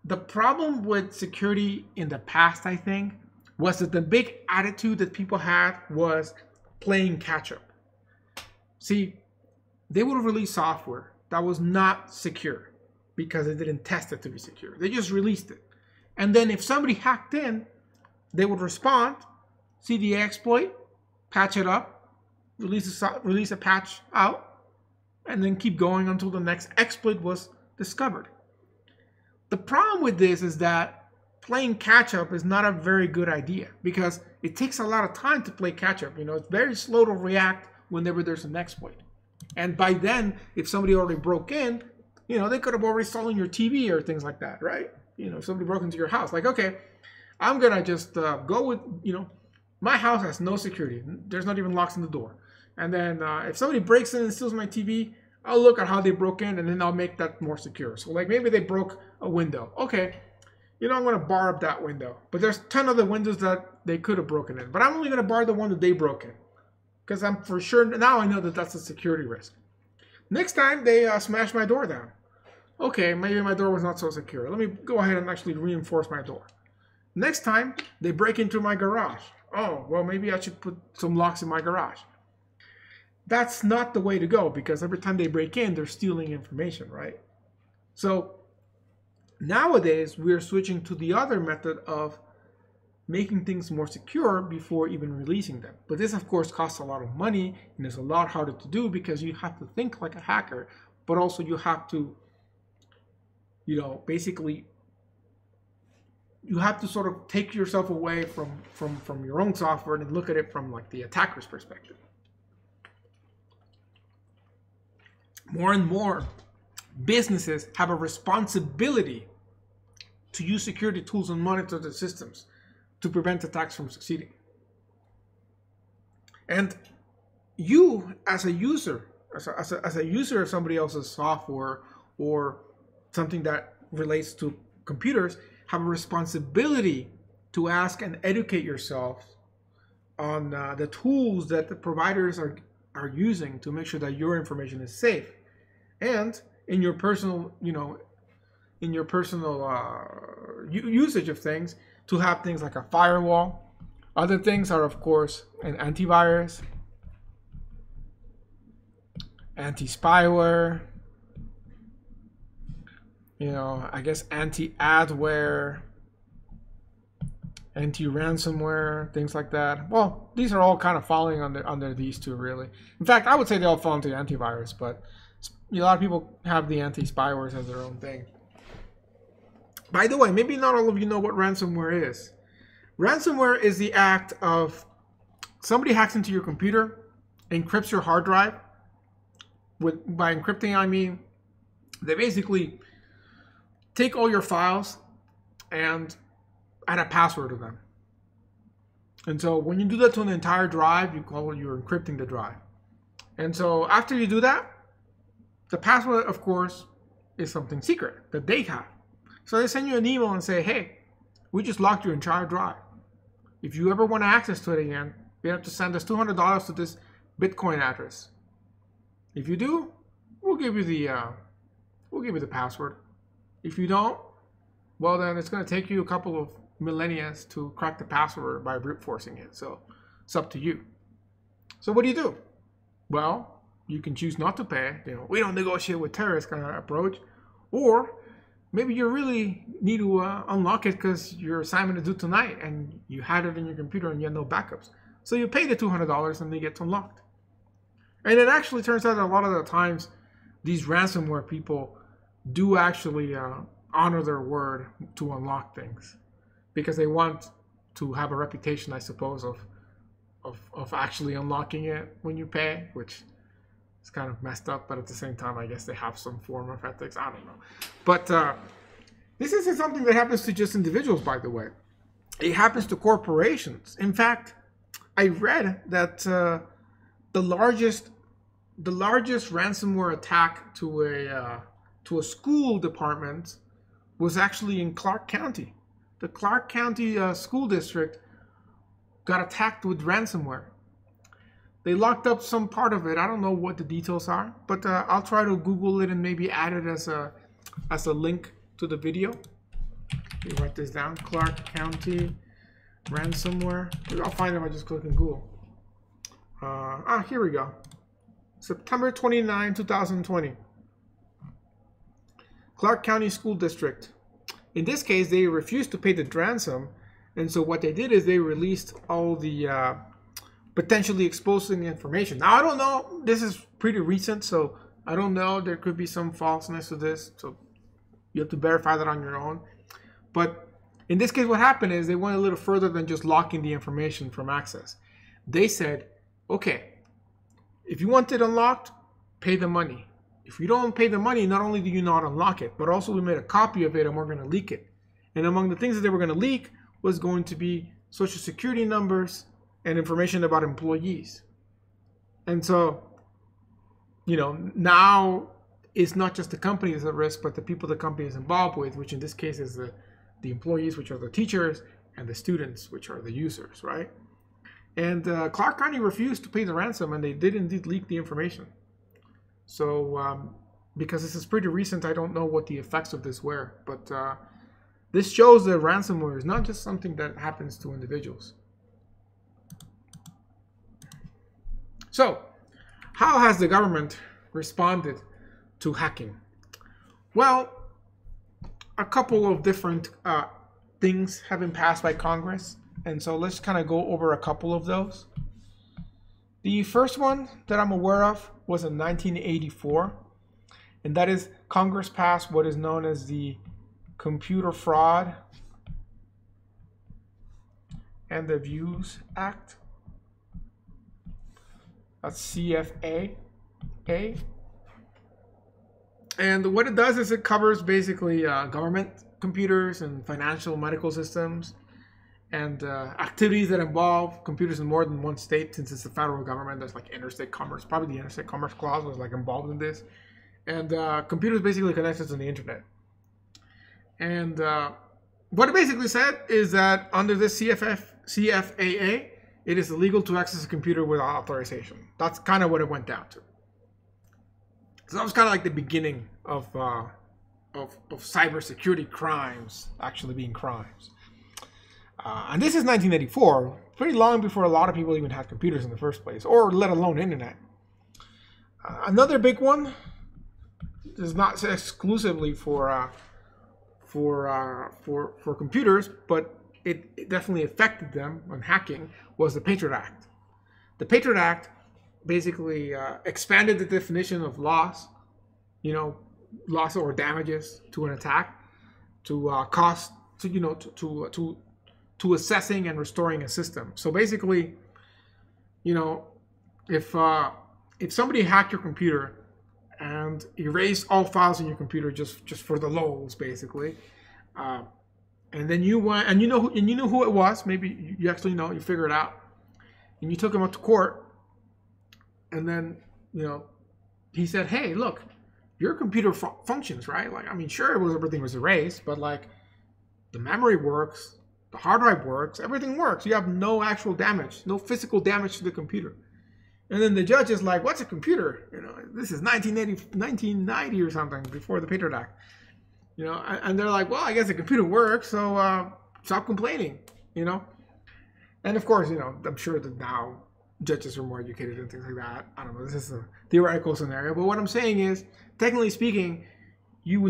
the problem with security in the past, I think, was that the big attitude that people had was playing catch up. See, they would release software that was not secure because they didn't test it to be secure. They just released it. And then if somebody hacked in, they would respond, see the exploit, patch it up, release a patch out, and then keep going until the next exploit was discovered. The problem with this is that playing catch up is not a very good idea because it takes a lot of time to play catch up. It's very slow to react whenever there's an exploit. And by then, if somebody already broke in, they could have already stolen your TV or things like that, right? If somebody broke into your house, like, okay, I'm going to just go with, my house has no security. There's not even locks in the door. And then if somebody breaks in and steals my TV, I'll look at how they broke in and then I'll make that more secure. So like maybe they broke a window. Okay, I'm going to bar up that window. But there's 10 other windows that they could have broken in. But I'm only going to bar the one that they broke in. Because I'm for sure, now I know that that's a security risk. Next time they smash my door down. Okay, maybe my door was not so secure. Let me go ahead and actually reinforce my door. Next time they break into my garage. Oh, well, maybe I should put some locks in my garage. That's not the way to go because every time they break in, they're stealing information, right? So nowadays, we're switching to the other method of making things more secure before even releasing them. But this, of course, costs a lot of money and is a lot harder to do because you have to think like a hacker, but also you have to, basically, you have to sort of take yourself away from your own software and look at it from like the attacker's perspective. More and more businesses have a responsibility to use security tools and monitor the systems to prevent attacks from succeeding. And you, as a user, as a user of somebody else's software or something that relates to computers, have a responsibility to ask and educate yourself on the tools that the providers are using to make sure that your information is safe. And in your personal, usage of things, to have things like a firewall. Other things are, of course, an antivirus, anti-spyware, I guess anti-adware, anti-ransomware, things like that. Well, these are all kind of falling under these two, really. In fact, I would say they all fall into antivirus, but a lot of people have the anti-spyware as their own thing. By the way, maybe not all of you know what ransomware is. Ransomware is the act of somebody hacks into your computer, encrypts your hard drive. By encrypting, I mean they basically take all your files and add a password to them. And so when you do that to an entire drive, you're encrypting the drive. And so after you do that, the password, of course, is something secret that they have. So they send you an email and say, hey, we just locked your entire drive. If you ever want access to it again, you have to send us $200 to this Bitcoin address. If you do, we'll give you the password. If you don't, well then it's going to take you a couple of millennia to crack the password by brute forcing it. So it's up to you. So what do? Well, you can choose not to pay. We don't negotiate with terrorists kind of approach, or maybe you really need to unlock it because your assignment is due tonight and you had it in your computer and you had no backups. So you pay the $200 and they get unlocked. And it actually turns out that a lot of the times these ransomware people do actually honor their word to unlock things, because they want to have a reputation, I suppose, of actually unlocking it when you pay, which is kind of messed up. But at the same time, I guess they have some form of ethics. I don't know. But this isn't something that happens to just individuals, by the way. It happens to corporations. In fact, I read that the largest ransomware attack to a school department was actually in Clark County. The Clark County school district got attacked with ransomware. They locked up some part of it. I don't know what the details are, but I'll try to Google it and maybe add it as a link to the video. Let me write this down. Clark County ransomware. Maybe I'll find it by just clicking Google. Here we go. September 29, 2020. Clark County School District. In this case, they refused to pay the ransom, and so what they did is they released all the potentially exposing information. Now, I don't know. This is pretty recent, so I don't know. There could be some falseness to this, so you have to verify that on your own. But in this case, what happened is they went a little further than just locking the information from access. They said, okay, if you want it unlocked, pay the money. If you don't pay the money, not only do you not unlock it, but also we made a copy of it and we're going to leak it. And among the things that they were going to leak was going to be social security numbers and information about employees. And so, you know, now it's not just the company that's at risk, but the people the company is involved with, which in this case is the employees, which are the teachers, and the students, which are the users, right? And Clark County refused to pay the ransom, and they did indeed leak the information. So, because this is pretty recent, I don't know what the effects of this were, but this shows that ransomware is not just something that happens to individuals. So, how has the government responded to hacking? Well, a couple of different things have been passed by Congress, and so let's kind of go over a couple of those. The first one that I'm aware of was in 1984, and that is Congress passed what is known as the Computer Fraud and Abuse Act. That's CFAA. And what it does is it covers basically government computers and financial medical systems and activities that involve computers in more than one state. Since it's the federal government, there's like interstate commerce. Probably the interstate commerce clause was like involved in this. And computers basically connected to the internet. And what it basically said is that under this CFAA, it is illegal to access a computer without authorization. That's kind of what it went down to. So that was kind of like the beginning of cybersecurity crimes actually being crimes. And this is 1984, pretty long before a lot of people even had computers in the first place, or let alone internet. Another big one is not exclusively for computers, but it definitely affected them on hacking, was the Patriot Act. The Patriot Act basically expanded the definition of loss, loss or damages to an attack, to cost, to assessing and restoring a system. So basically, if somebody hacked your computer and erased all files in your computer just for the lulz, basically, and then you went and you knew who it was, maybe you actually know, you figure it out, and you took him up to court. And then, he said, hey, look, your computer functions, right? Like, I mean, sure, everything was erased, but like the memory works, the hard drive works, everything works. You have no actual damage, no physical damage to the computer. And then the judge is like, what's a computer? This is 1990 or something, before the Patriot Act. And they're like, well, I guess the computer works, so stop complaining, And of course, I'm sure that now judges are more educated and things like that. I don't know. This is a theoretical scenario, but what I'm saying is, technically speaking, the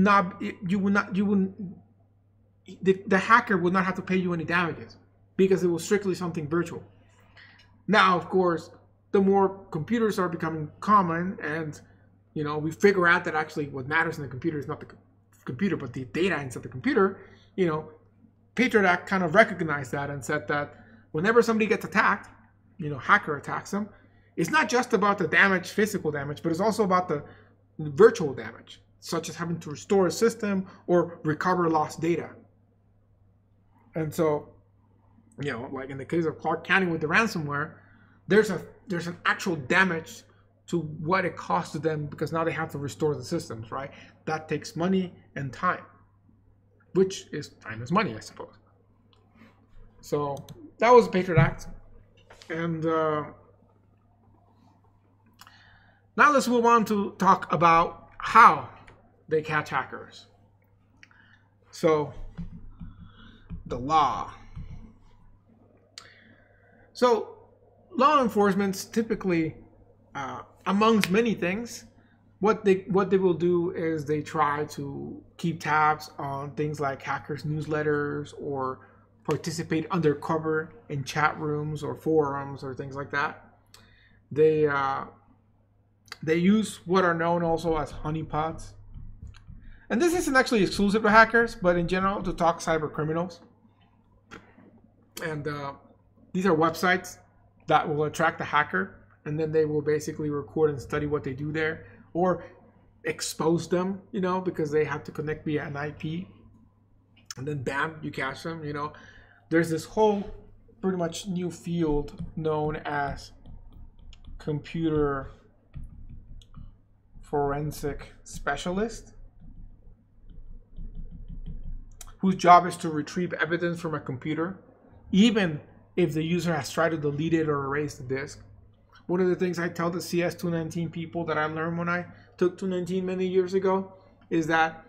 hacker would not have to pay you any damages because it was strictly something virtual. Now, of course, the more computers are becoming common and you know, we figure out that actually what matters in the computer is not the computer, but the data inside the computer, you know, Patriot Act kind of recognized that and said that whenever somebody gets attacked, you know, hacker attacks them, it's not just about the damage, physical damage, but it's also about the virtual damage, such as having to restore a system or recover lost data. And so, you know, like in the case of Clark County with the ransomware, there's an actual damage to what it costs to them because now they have to restore the systems, right? That takes money and time, which is time is money, I suppose. So that was the Patriot Act. And now let's move on to talk about how they catch hackers. So the law. So law enforcement typically, amongst many things, what they will do is they try to keep tabs on things like hackers' newsletters or participate undercover in chat rooms or forums or things like that. They use what are known also as honeypots. And this isn't actually exclusive to hackers, but in general to talk cyber criminals. And these are websites that will attract the hacker, and then they will basically record and study what they do there, or expose them, you know, because they have to connect via an IP, and then bam, you catch them, you know. There's this whole pretty much new field known as computer forensic specialist, whose job is to retrieve evidence from a computer, even if the user has tried to delete it or erase the disk. One of the things I tell the CS219 people that I learned when I took 219 many years ago is that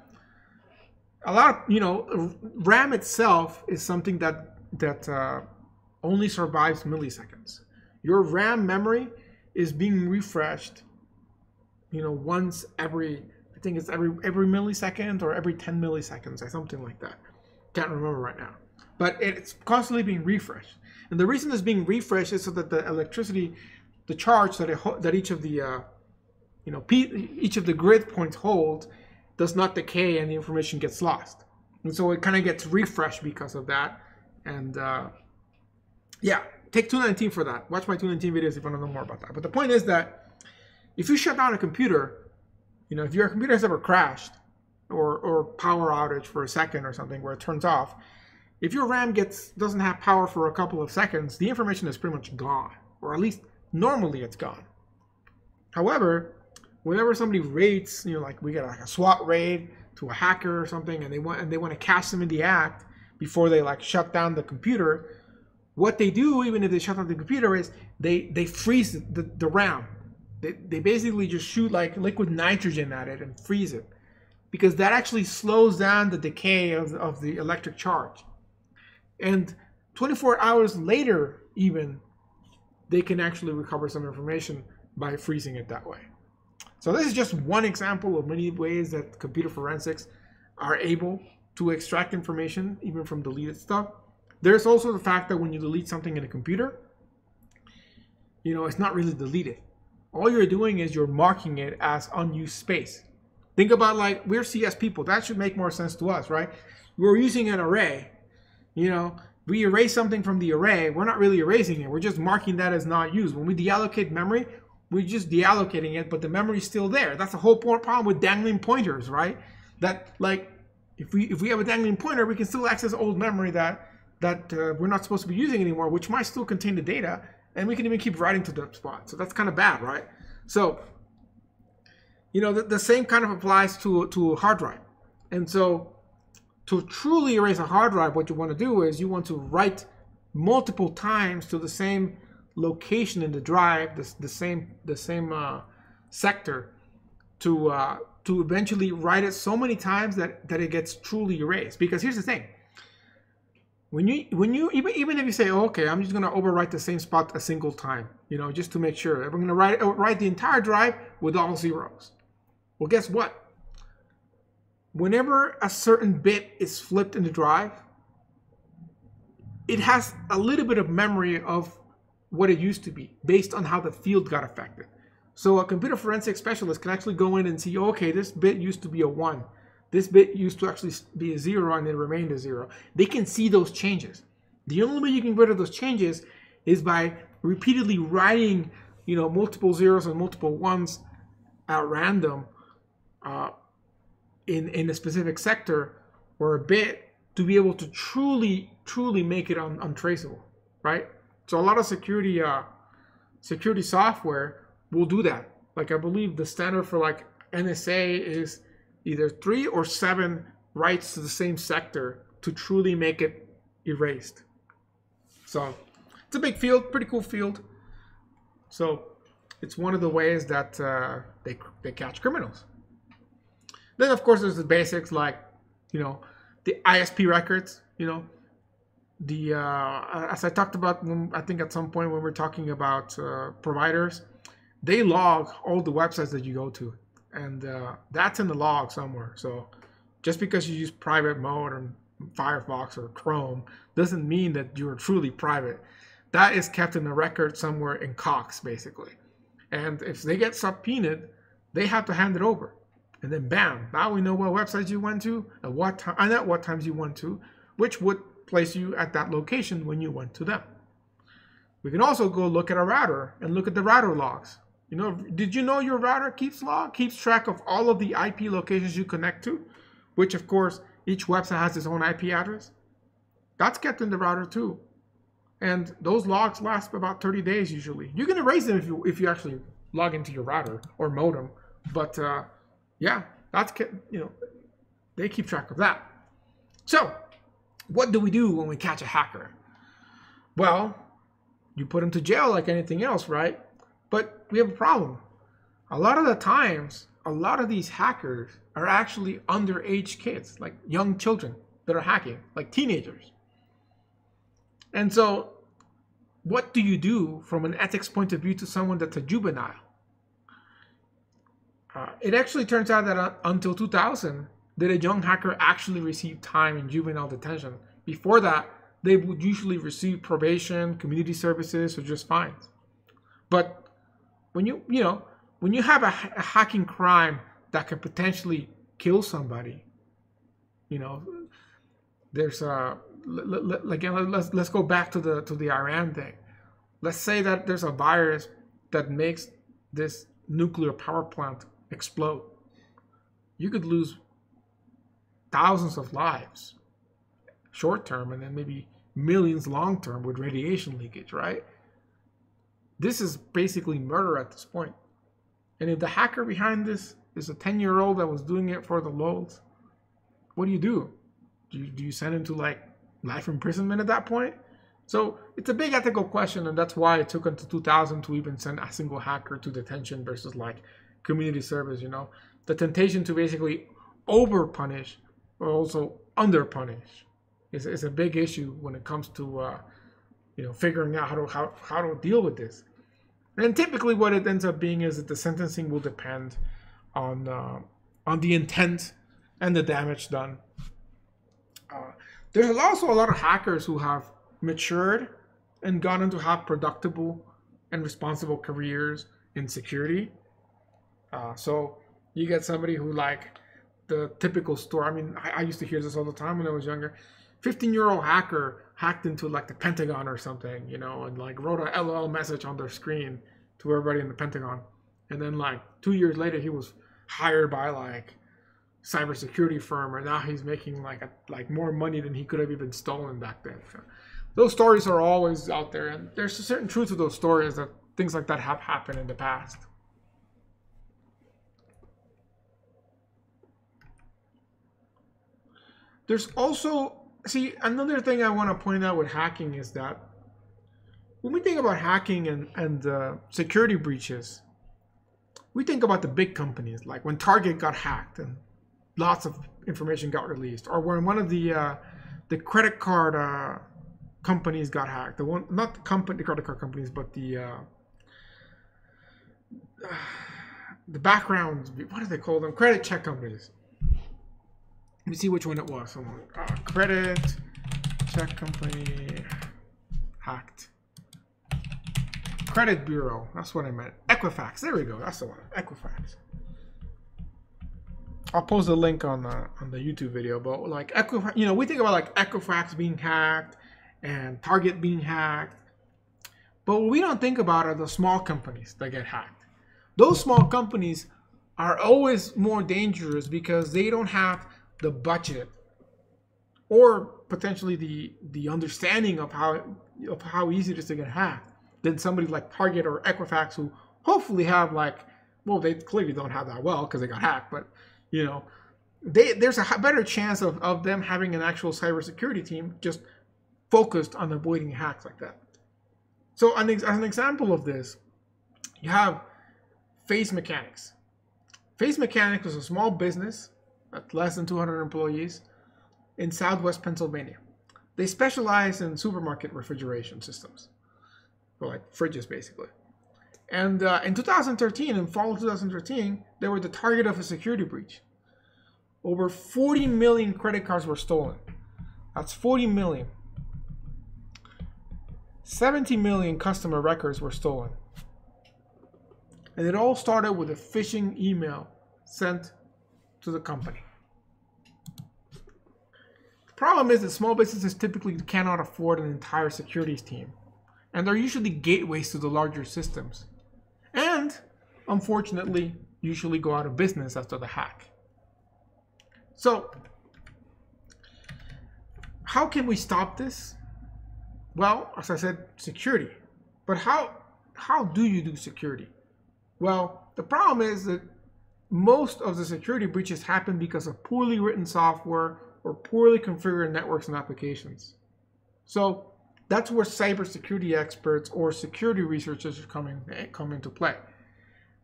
a lot of, you know, RAM itself is something that only survives milliseconds. Your RAM memory is being refreshed, you know, once every, I think it's every millisecond or every 10 milliseconds or something like that. Can't remember right now. But it's constantly being refreshed. And the reason it's being refreshed is so that the electricity, the charge that each of the each of the grid points hold does not decay and the information gets lost. And so it kind of gets refreshed because of that. And yeah, take 219 for that. Watch my 219 videos if you want to know more about that. But the point is that if you shut down a computer, you know, if your computer has ever crashed or power outage for a second or something where it turns off, if your RAM doesn't have power for a couple of seconds, the information is pretty much gone, or at least normally it's gone. However, whenever somebody raids, you know, like we get like a SWAT raid to a hacker or something, and they want to catch them in the act before they like shut down the computer, what they do, even if they shut down the computer, is they freeze the RAM. They basically just shoot like liquid nitrogen at it and freeze it, because that actually slows down the decay of the electric charge. And 24 hours later, even, they can actually recover some information by freezing it that way. So this is just one example of many ways that computer forensics are able to extract information, even from deleted stuff. There's also the fact that when you delete something in a computer, you know, it's not really deleted. All you're doing is you're marking it as unused space. Think about, like, we're CS people. That should make more sense to us, right? We're using an array. You know, we erase something from the array. We're not really erasing it. We're just marking that as not used. When we deallocate memory, we're just deallocating it, but the memory is still there. That's the whole problem with dangling pointers, right? That, like, if we have a dangling pointer, we can still access old memory that we're not supposed to be using anymore, which might still contain the data, and we can even keep writing to the spot. So that's kind of bad, right? So, you know, the same kind of applies to a hard drive. And so to truly erase a hard drive, what you want to do is you want to write multiple times to the same location in the drive, the same sector, to eventually write it so many times that it gets truly erased. Because here's the thing: when you even if you say, oh, okay, I'm just going to overwrite the same spot a single time, you know, just to make sure, I'm going to write the entire drive with all zeros. Well, guess what? Whenever a certain bit is flipped in the drive, it has a little bit of memory of what it used to be based on how the field got affected. So a computer forensic specialist can actually go in and see, okay, this bit used to be a 1. This bit used to actually be a 0 and it remained a 0. They can see those changes. The only way you can get rid of those changes is by repeatedly writing, multiple zeros and multiple 1s at random in a specific sector or a bit to be able to truly make it untraceable, right? So a lot of security software will do that. Like I believe the standard for like NSA is either 3 or 7 writes to the same sector to truly make it erased. So it's a big field, pretty cool field. So it's one of the ways that they catch criminals. Then of course there's the basics like, the ISP records, as I talked about, I think at some point when we're talking about providers, they log all the websites that you go to, and that's in the log somewhere. So just because you use private mode or Firefox or Chrome doesn't mean that you're truly private. That is kept in a record somewhere in Cox, basically. And if they get subpoenaed, they have to hand it over. And then bam, now we know what websites you went to, at what time, and at what times you went to, which would place you at that location when you went to them. We can also go look at a router and look at the router logs. Did you know your router keeps track of all of the IP locations you connect to, which of course each website has its own IP address? That's kept in the router too. And those logs last about 30 days usually. You can erase them if you actually log into your router or modem, but yeah, that's they keep track of that. So what do we do when we catch a hacker? Well, you put them to jail like anything else, right? But we have a problem. A lot of the times, a lot of these hackers are actually underage kids, like young children that are hacking, like teenagers. And so what do you do from an ethics point of view to someone that's a juvenile? It actually turns out that until 2000, did a young hacker actually receive time in juvenile detention. Before that, they would usually receive probation, community services, or just fines. But when you have a hacking crime that could potentially kill somebody, there's let's go back to the Iran thing. Let's say that there's a virus that makes this nuclear power plant explode. You could lose thousands of lives short term, and then maybe millions long term with radiation leakage, right? This is basically murder at this point. And if the hacker behind this is a 10-year-old that was doing it for the lulz, what do? Do you send him to like life imprisonment at that point? So it's a big ethical question, and that's why it took until 2000 to even send a single hacker to detention versus like community service. The temptation to basically over punish or also under punish is a big issue when it comes to figuring out how to deal with this. And typically what it ends up being is that the sentencing will depend on the intent and the damage done. There's also a lot of hackers who have matured and gotten to have productive and responsible careers in security. So you get somebody who, like the typical story, I mean, I used to hear this all the time when I was younger. 15-year-old hacker hacked into like the Pentagon or something, and like wrote a LOL message on their screen to everybody in the Pentagon. And then like 2 years later, he was hired by like cybersecurity firm, and now he's making like more money than he could have even stolen back then. So those stories are always out there, and there's a certain truth to those stories that things like that have happened in the past. There's also, another thing I want to point out with hacking is that when we think about hacking and security breaches, we think about the big companies, like when Target got hacked and lots of information got released, or when one of the credit card companies got hacked. Not the credit card companies, but the background, what do they call them? Credit check companies. Let me see which one it was. Credit check company hacked. Credit Bureau. That's what I meant. Equifax. There we go. That's the one. Equifax. I'll post a link on the YouTube video. But like Equifax, you know, we think about like Equifax being hacked and Target being hacked. But what we don't think about are the small companies that get hacked. Those small companies are always more dangerous because they don't have the budget or potentially the understanding of how easy it is to get hacked than somebody like Target or Equifax, who hopefully have like, well, they clearly don't have that well because they got hacked, but you know, there's a better chance of them having an actual cybersecurity team just focused on avoiding hacks like that. So as an example of this, you have Face Mechanics. Face Mechanics was a small business at less than 200 employees in Southwest Pennsylvania. They specialize in supermarket refrigeration systems, or like fridges basically. And in 2013, in fall of 2013, they were the target of a security breach. Over 40 million credit cards were stolen. That's 40 million. 70 million customer records were stolen. And it all started with a phishing email sent to the company. The problem is that small businesses typically cannot afford an entire securities team. And they're usually gateways to the larger systems. And, unfortunately, usually go out of business after the hack. So, how can we stop this? Well, as I said, security. But how do you do security? Well, the problem is that most of the security breaches happen because of poorly written software or poorly configured networks and applications. So that's where cybersecurity experts or security researchers come into play.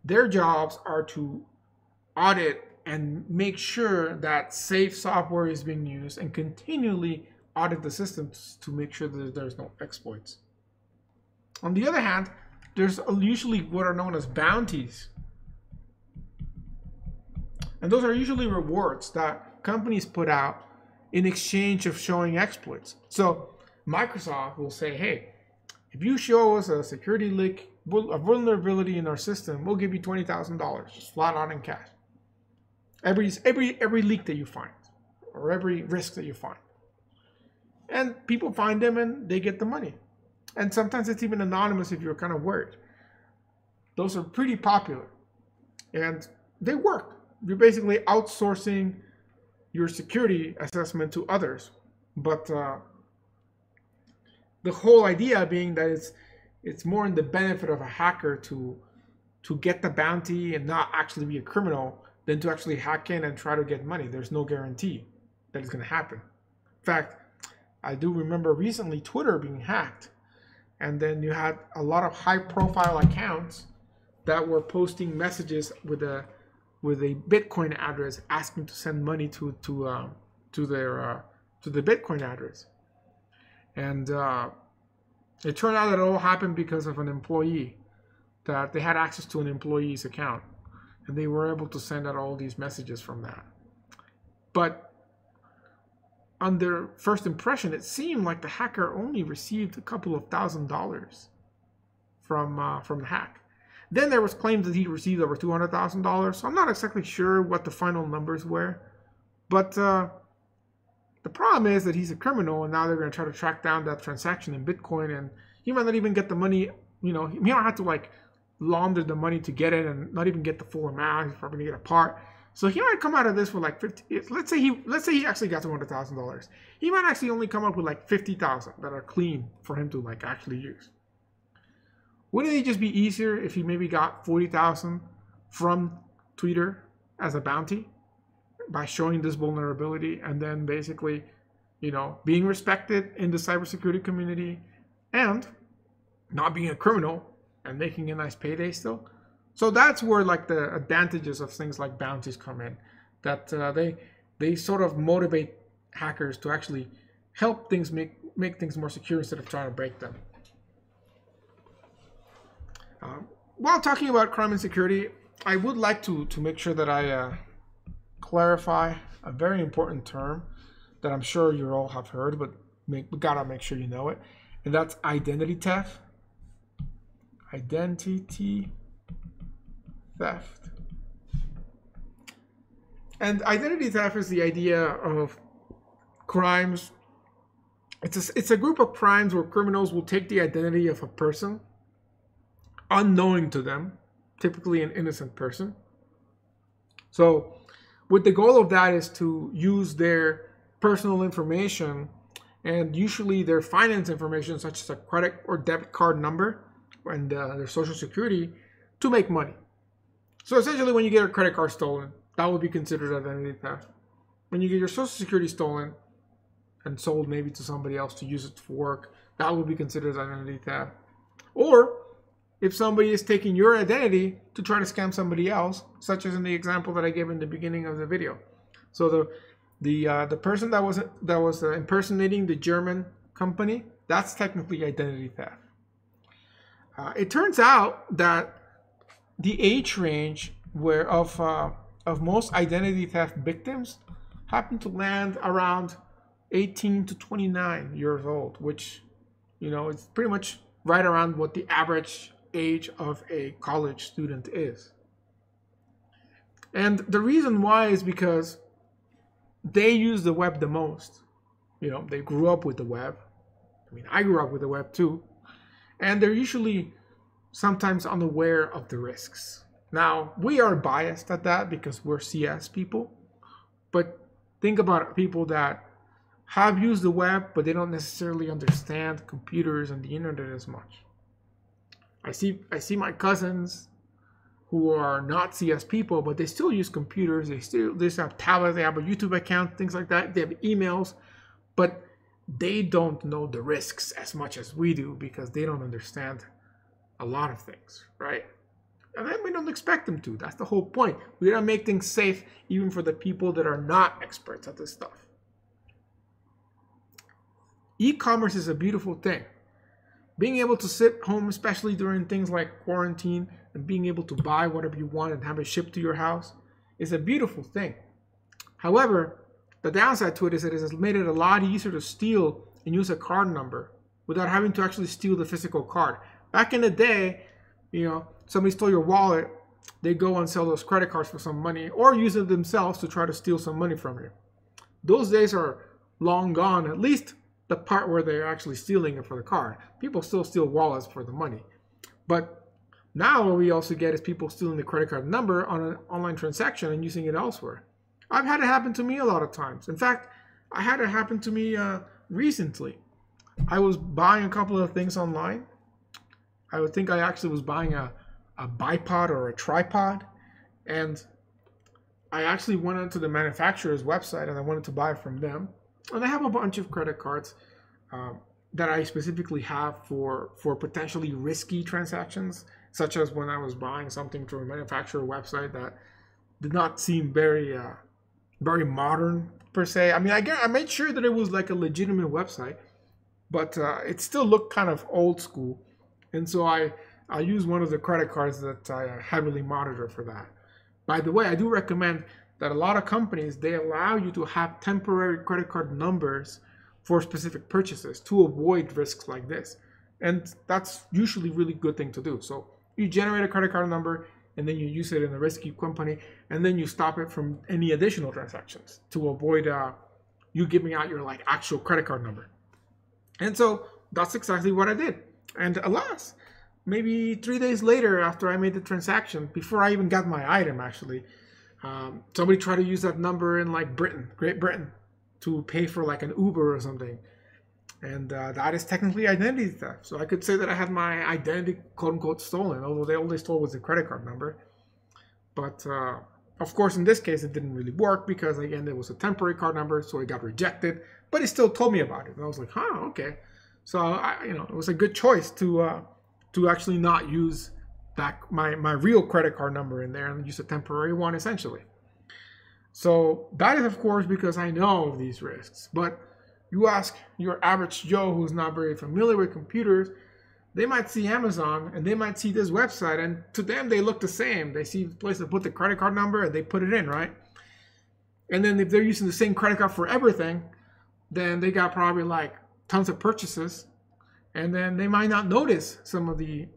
Their jobs are to audit and make sure that safe software is being used and continually audit the systems to make sure that there's no exploits. On the other hand, there's usually what are known as bounties. And those are usually rewards that companies put out in exchange of showing exploits. So Microsoft will say, hey, if you show us a security leak, a vulnerability in our system, we'll give you $20,000, just flat out in cash. Every leak that you find, or every risk that you find. And people find them and they get the money. And sometimes it's even anonymous if you're kind of worried. Those are pretty popular. And they work. You're basically outsourcing your security assessment to others. But the whole idea being that it's more in the benefit of a hacker to get the bounty and not actually be a criminal than to actually hack in and try to get money. There's no guarantee that it's going to happen. In fact, I do remember recently Twitter being hacked. And then you had a lot of high-profile accounts that were posting messages with a Bitcoin address asking to send money to the Bitcoin address. And it turned out that it all happened because of an employee, that they had access to an employee's account, and they were able to send out all these messages from that. But on their first impression, it seemed like the hacker only received a couple of $1,000s from the hack. Then there was claims that he received over $200,000. So I'm not exactly sure what the final numbers were, but the problem is that he's a criminal, and now they're going to try to track down that transaction in Bitcoin, and he might not even get the money. You know, he might have to like launder the money to get it, and not even get the full amount. He's probably going to get a part. So he might come out of this with like 50. Let's say he actually got $200,000. He might actually only come up with like 50,000 that are clean for him to like actually use. Wouldn't it just be easier if he maybe got 40,000 from Twitter as a bounty by showing this vulnerability, and then basically, you know, being respected in the cybersecurity community and not being a criminal and making a nice payday still? So that's where like the advantages of things like bounties come in, that they sort of motivate hackers to actually help things make things more secure instead of trying to break them. While talking about crime and security, I would like to make sure that I clarify a very important term that I'm sure you all have heard, but we gotta make sure you know it, and that's identity theft. Identity theft. And identity theft is the idea of crimes. It's a group of crimes where criminals will take the identity of a person unknowing to them, typically an innocent person. So with the goal of that is to use their personal information and usually their finance information, such as a credit or debit card number and their social security, to make money. So essentially, when you get a credit card stolen, that would be considered identity theft. When you get your social security stolen and sold maybe to somebody else to use it for work, that would be considered identity theft. Or if somebody is taking your identity to try to scam somebody else, such as in the example that I gave in the beginning of the video. So the person that was impersonating the German company, that's technically identity theft. It turns out that the age range of most identity theft victims happen to land around 18 to 29 years old, which, you know, it's pretty much right around what the average age of a college student is. And the reason why is because they use the web the most. You know, they grew up with the web. I mean, I grew up with the web too. And they're usually sometimes unaware of the risks. Now, we are biased at that because we're CS people. But think about people that have used the web, but they don't necessarily understand computers and the internet as much. I see my cousins who are not CS people, but they still use computers. They still have tablets. They have a YouTube account, things like that. They have emails, but they don't know the risks as much as we do because they don't understand a lot of things, right? And then we don't expect them to. That's the whole point. We gotta make things safe even for the people that are not experts at this stuff. E-commerce is a beautiful thing. Being able to sit home, especially during things like quarantine, and being able to buy whatever you want and have it shipped to your house is a beautiful thing. However, the downside to it is that it has made it a lot easier to steal and use a card number without having to actually steal the physical card. Back in the day, you know, somebody stole your wallet, they go and sell those credit cards for some money or use it themselves to try to steal some money from you. Those days are long gone, at least the part where they're actually stealing it for the card. People still steal wallets for the money. But now what we also get is people stealing the credit card number on an online transaction and using it elsewhere. I've had it happen to me a lot of times. In fact, I had it happen to me recently. I was buying a couple of things online. I would think I actually was buying a bipod or a tripod. And I actually went onto the manufacturer's website and I wanted to buy from them. And I have a bunch of credit cards that I specifically have for potentially risky transactions, such as when I was buying something through a manufacturer website that did not seem very modern per se. I mean, I made sure that it was like a legitimate website, but it still looked kind of old school. And so I used one of the credit cards that I heavily monitor for that. By the way, I do recommend that a lot of companies, they allow you to have temporary credit card numbers for specific purchases to avoid risks like this. And that's usually a really good thing to do. So you generate a credit card number and then you use it in a risky company and then you stop it from any additional transactions to avoid you giving out your like actual credit card number. And so that's exactly what I did. And alas, maybe 3 days later after I made the transaction, before I even got my item actually, somebody tried to use that number in like Great Britain, to pay for like an Uber or something. And that is technically identity theft. So I could say that I had my identity quote unquote stolen, although all they stole was the credit card number. But of course, in this case, it didn't really work because again, it was a temporary card number, so it got rejected, but it still told me about it. And I was like, huh, okay. So it was a good choice to actually not use back my real credit card number in there and use a temporary one essentially. So that is of course because I know of these risks. But you ask your average Joe who's not very familiar with computers, they might see Amazon and they might see this website and to them they look the same. They see the place to put the credit card number and they put it in, right? And then if they're using the same credit card for everything, then they got probably like tons of purchases. And then they might not notice some of the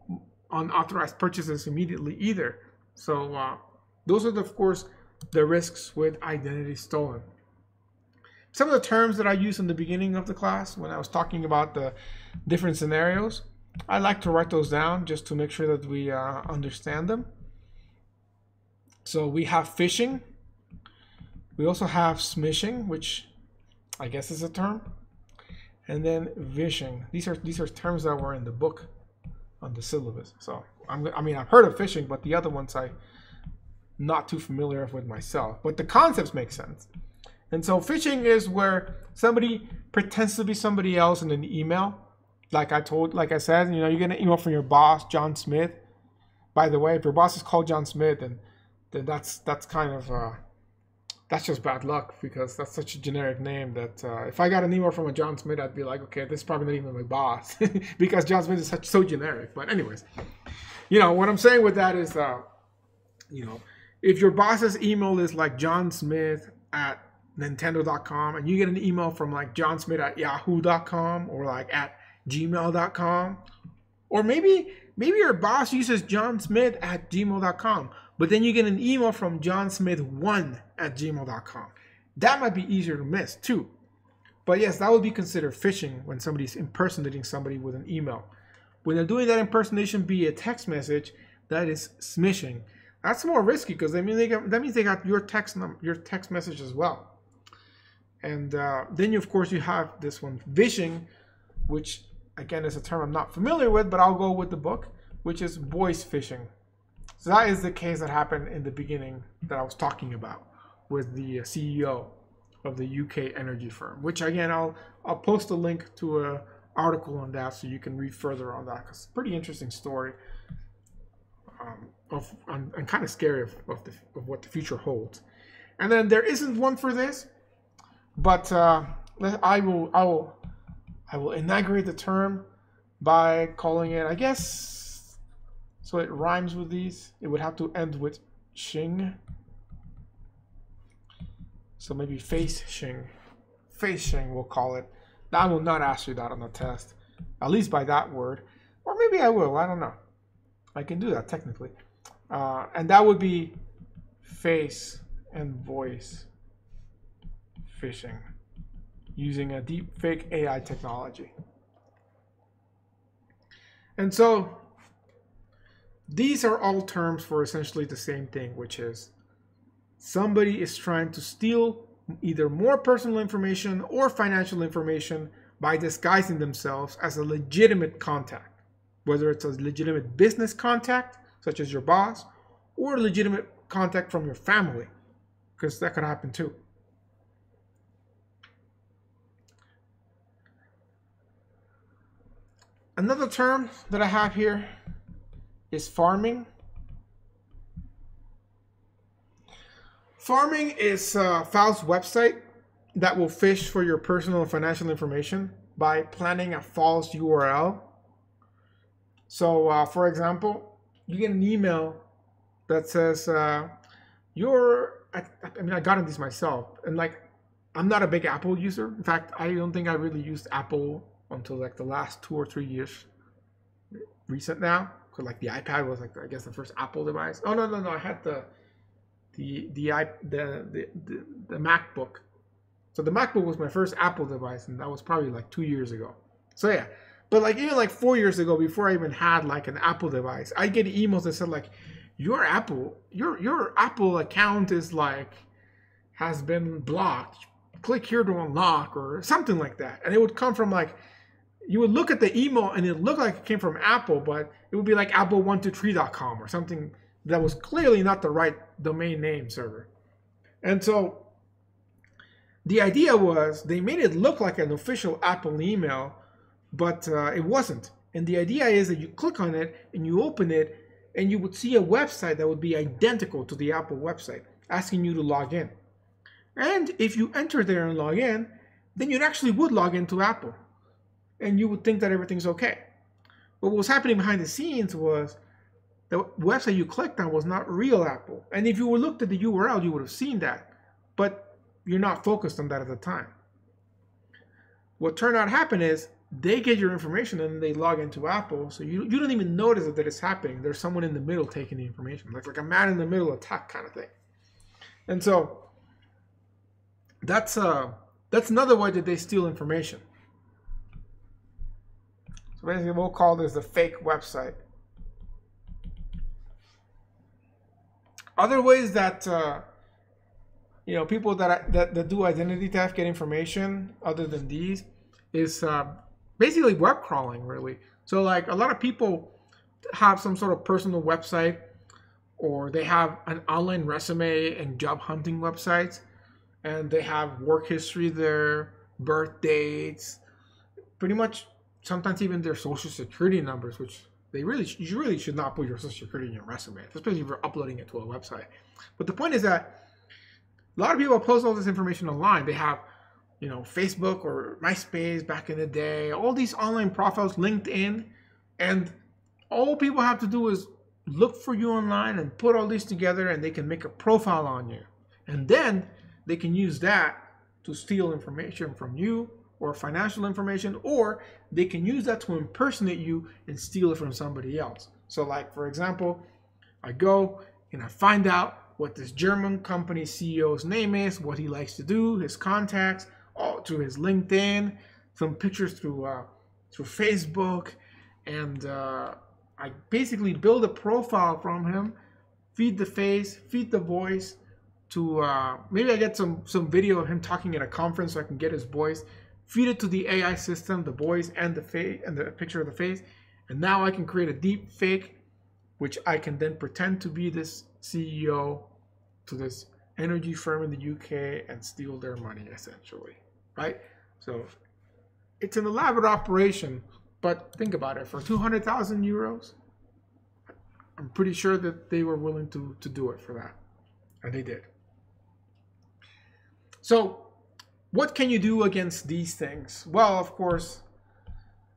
unauthorized purchases immediately either. So those are, of course, the risks with identity stolen. Some of the terms that I used in the beginning of the class when I was talking about the different scenarios, I like to write those down just to make sure that we understand them. So we have phishing. We also have smishing, which I guess is a term. And then vishing. These are terms that were in the book on the syllabus. So I mean, I've heard of phishing, but the other ones I'm not too familiar with myself. But the concepts make sense. And so phishing is where somebody pretends to be somebody else in an email. Like I said, you know, you get an email from your boss, John Smith. By the way, if your boss is called John Smith, then that's kind of that's just bad luck, because that's such a generic name that if I got an email from a John Smith, I'd be like, okay, this is probably not even my boss because John Smith is so generic. But anyways, you know, what I'm saying with that is, you know, if your boss's email is like John Smith at Nintendo.com and you get an email from like John Smith at Yahoo.com or like at Gmail.com, or maybe your boss uses John Smith at Gmail.com, but then you get an email from John Smith1 at Gmail.com. That might be easier to miss too. But yes, that would be considered phishing when somebody's impersonating somebody with an email. When they're doing that impersonation via text message, that is smishing. That's more risky because that means they got your text message as well. And then of course you have this one, vishing, which again is a term I'm not familiar with, but I'll go with the book, which is voice phishing. So that is the case that happened in the beginning that I was talking about with the CEO of the UK energy firm, which again, I'll post a link to an article on that so you can read further on that, because it's a pretty interesting story and kind of scary of what the future holds. And then there isn't one for this, but I will inaugurate the term by calling it, I guess, so it rhymes with these. It would have to end with shing. So maybe face shing. Face shing, we'll call it. I will not ask you that on the test, at least by that word. Or maybe I will, I don't know. I can do that technically. And that would be face and voice phishing using a deep fake AI technology. And so these are all terms for essentially the same thing, which is somebody is trying to steal either more personal information or financial information by disguising themselves as a legitimate contact, whether it's a legitimate business contact, such as your boss, or a legitimate contact from your family, because that could happen too. Another term that I have here is farming. Farming is a false website that will fish for your personal and financial information by planting a false URL. So, for example, you get an email that says, I got these myself, and like, I'm not a big Apple user. In fact, I don't think I really used Apple until like the last 2 or 3 years recent now, because like the iPad was like, I guess, the first Apple device. Oh no, I had the MacBook. So the MacBook was my first Apple device, and that was probably like 2 years ago. So yeah, but like even like 4 years ago, before I even had like an Apple device, I get emails that said like, your Apple account is like, has been blocked. Click here to unlock, or something like that. And it would come from like, you would look at the email and it looked like it came from Apple, but it would be like apple123.com or something that was clearly not the right domain name server. And so the idea was they made it look like an official Apple email, but it wasn't. And the idea is that you click on it and you open it and you would see a website that would be identical to the Apple website, asking you to log in. And if you enter there and log in, then you actually would log into Apple. And you would think that everything's okay. But what was happening behind the scenes was the website you clicked on was not real Apple. And if you would looked at the URL, you would have seen that. But you're not focused on that at the time. What turned out to happen is they get your information and they log into Apple, so you don't even notice that it's happening. There's someone in the middle taking the information, like a man in the middle attack kind of thing. And so that's another way that they steal information. So basically, we'll call this the fake website. Other ways that people that do identity theft get information other than these is basically web crawling, really. So like a lot of people have some sort of personal website, or they have an online resume and job hunting websites, and they have work history there, birth dates, pretty much sometimes even their social security numbers, which you really should not put your social security in your resume, especially if you're uploading it to a website. But the point is that a lot of people post all this information online. They have Facebook or MySpace back in the day, all these online profiles, LinkedIn, and all people have to do is look for you online and put all these together, and they can make a profile on you. And then they can use that to steal information from you, or financial information, or they can use that to impersonate you and steal it from somebody else. So like, for example, I go and I find out what this German company CEO's name is, what he likes to do, his contacts, all through his LinkedIn, some pictures through Facebook, and I basically build a profile from him, feed the face, feed the voice, to maybe I get some video of him talking at a conference so I can get his voice, feed it to the AI system, the voice and the face and the picture of the face, and now I can create a deep fake, which I can then pretend to be this CEO to this energy firm in the UK and steal their money, essentially, right? So it's an elaborate operation, but think about it. For 200,000 euros, I'm pretty sure that they were willing to do it for that, and they did. So what can you do against these things? Well, of course,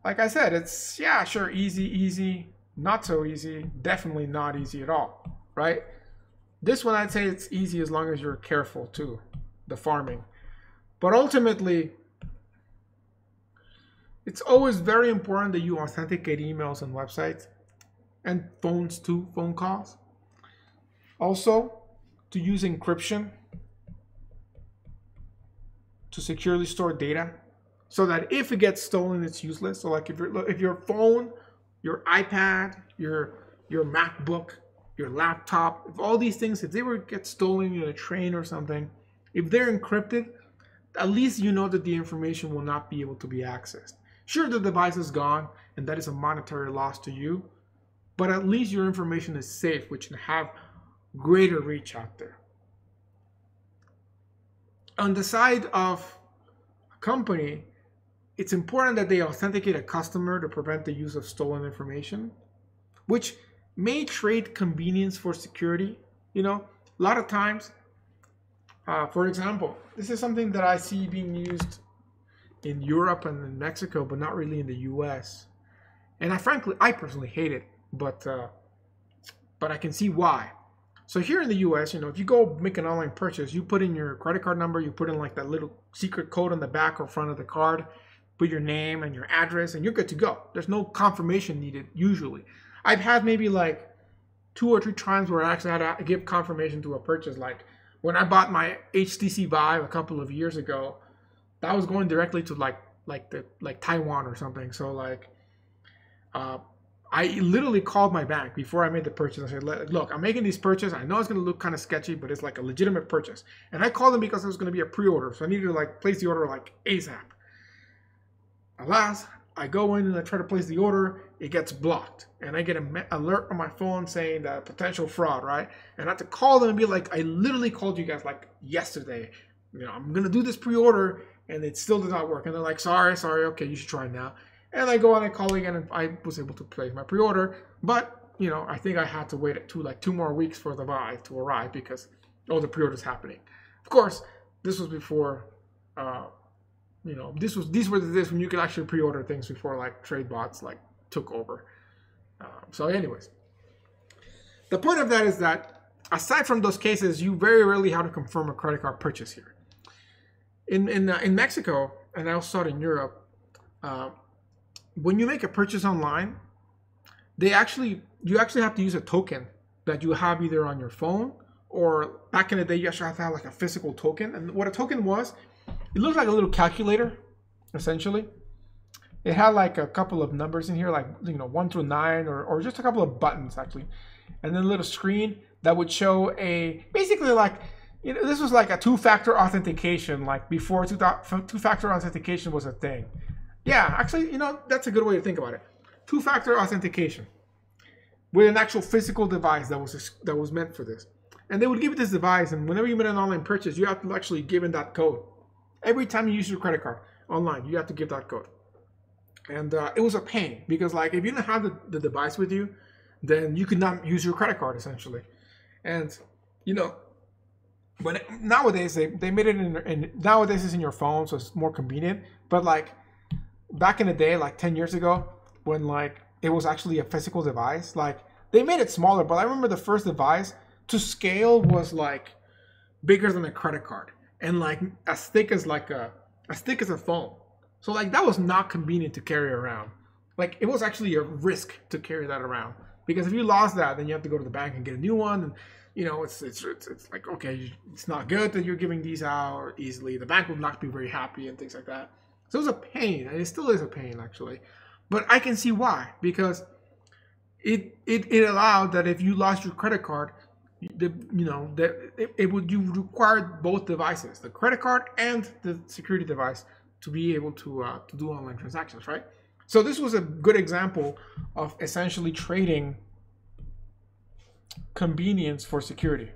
like I said, it's, yeah, sure, easy, not so easy, definitely not easy at all, right? This one, I'd say it's easy as long as you're careful too, the farming. But ultimately, it's always very important that you authenticate emails and websites, and phones too, phone calls. Also, to use encryption to securely store data, so that if it gets stolen, it's useless. So like if your phone, your iPad, your MacBook, your laptop, if all these things, if they were get stolen in a train or something, if they're encrypted, at least you know that the information will not be able to be accessed. Sure, the device is gone, and that is a monetary loss to you, but at least your information is safe, which can have greater reach out there. On the side of a company, it's important that they authenticate a customer to prevent the use of stolen information, which may trade convenience for security. A lot of times, for example, this is something that I see being used in Europe and in Mexico, but not really in the US. And I personally hate it, but I can see why. So here in the US, if you go make an online purchase, you put in your credit card number, you put in like that little secret code on the back or front of the card, put your name and your address, and you're good to go. There's no confirmation needed usually. I've had maybe like 2 or 3 times where I actually had to give confirmation to a purchase. Like when I bought my HTC Vive a couple of years ago, that was going directly to like Taiwan or something. So like, I literally called my bank before I made the purchase. I said, look, I'm making this purchase. I know it's going to look kind of sketchy, but it's like a legitimate purchase. And I called them because it was going to be a pre-order. So I needed to like place the order like ASAP. Alas, I go in and I try to place the order. It gets blocked. And I get an alert on my phone saying that potential fraud, right? And I have to call them and be like, I literally called you guys like yesterday. I'm going to do this pre-order and it still did not work. And they're like, sorry, okay, you should try it now. And I go on and call again, and I was able to place my pre-order. But, I think I had to wait 2 more weeks for the Vive to arrive because all the pre-orders happening. Of course, this was before, these were the days when you could actually pre-order things before like trade bots like took over. So anyways, the point of that is that aside from those cases, you very rarely have to confirm a credit card purchase here. In Mexico, and I also saw it in Europe, when you make a purchase online, you actually have to use a token that you have either on your phone, or back in the day you actually have to have like a physical token. And what a token was, it looked like a little calculator, essentially. It had like a couple of numbers in here, like 1 through 9, or just a couple of buttons actually, and then a little screen that would show basically like, this was like a two-factor authentication, like before two-factor authentication was a thing. Yeah, actually, that's a good way to think about it. Two-factor authentication with an actual physical device that was meant for this. And they would give you this device, and whenever you made an online purchase, you have to actually give in that code. Every time you use your credit card online, you have to give that code. And it was a pain, because like if you didn't have the device with you, then you could not use your credit card essentially. And but nowadays they made it in nowadays it's in your phone, so it's more convenient. But like back in the day, like 10 years ago, when like it was actually a physical device, like they made it smaller. But I remember the first device to scale was like bigger than a credit card, and like as thick as a phone. So like that was not convenient to carry around. Like it was actually a risk to carry that around, because if you lost that, then you have to go to the bank and get a new one. And it's like, okay, it's not good that you're giving these out easily. The bank will not be very happy and things like that. So it was a pain, and it still is a pain actually. But I can see why, because it allowed that if you lost your credit card, you required both devices, the credit card and the security device, to be able to do online transactions, right? So this was a good example of essentially trading convenience for security.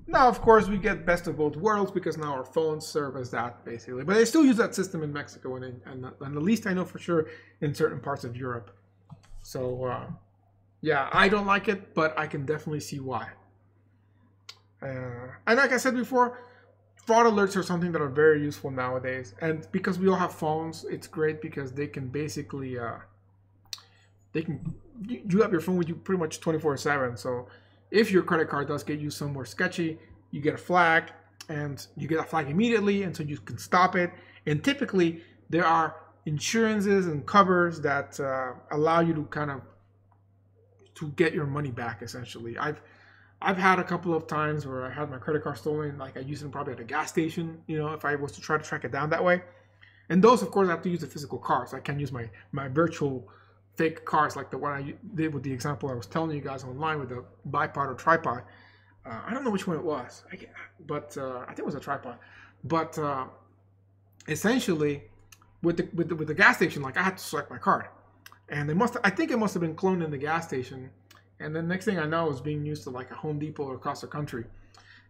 Now, of course, we get best of both worlds, because now our phones serve as that, basically. But they still use that system in Mexico, and at least I know for sure in certain parts of Europe. So, yeah, I don't like it, but I can definitely see why. And like I said before, fraud alerts are something that are very useful nowadays. And because we all have phones, it's great, because they can basically, you have your phone with you pretty much 24/7. So if your credit card does get used somewhere sketchy, you get a flag, and you get a flag immediately, and so you can stop it. And typically there are insurances and covers that allow you to get your money back, essentially. I've had a couple of times where I had my credit card stolen, like I used it probably at a gas station, if I was to try to track it down that way. And those, of course, I have to use a physical card, so I can't use my virtual fake cards like the one I did with the example I was telling you guys online with the bipod or tripod. I don't know which one it was, but I think it was a tripod. But essentially, with the gas station, like I had to select my card, and I think it must have been cloned in the gas station. And then next thing I know, it was being used to like a Home Depot across the country.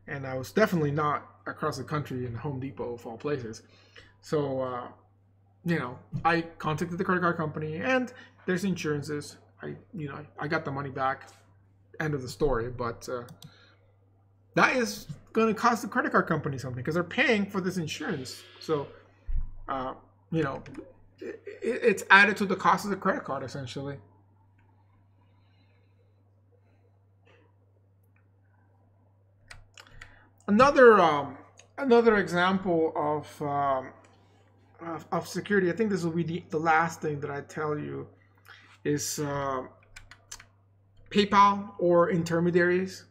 And I was definitely not across the country in Home Depot of all places. So, I contacted the credit card company, and there's insurances. I got the money back. End of the story. But that is going to cost the credit card company something, because they're paying for this insurance. So, it's added to the cost of the credit card, essentially. Another example of security, I think this will be the last thing that I tell you, is PayPal or intermediaries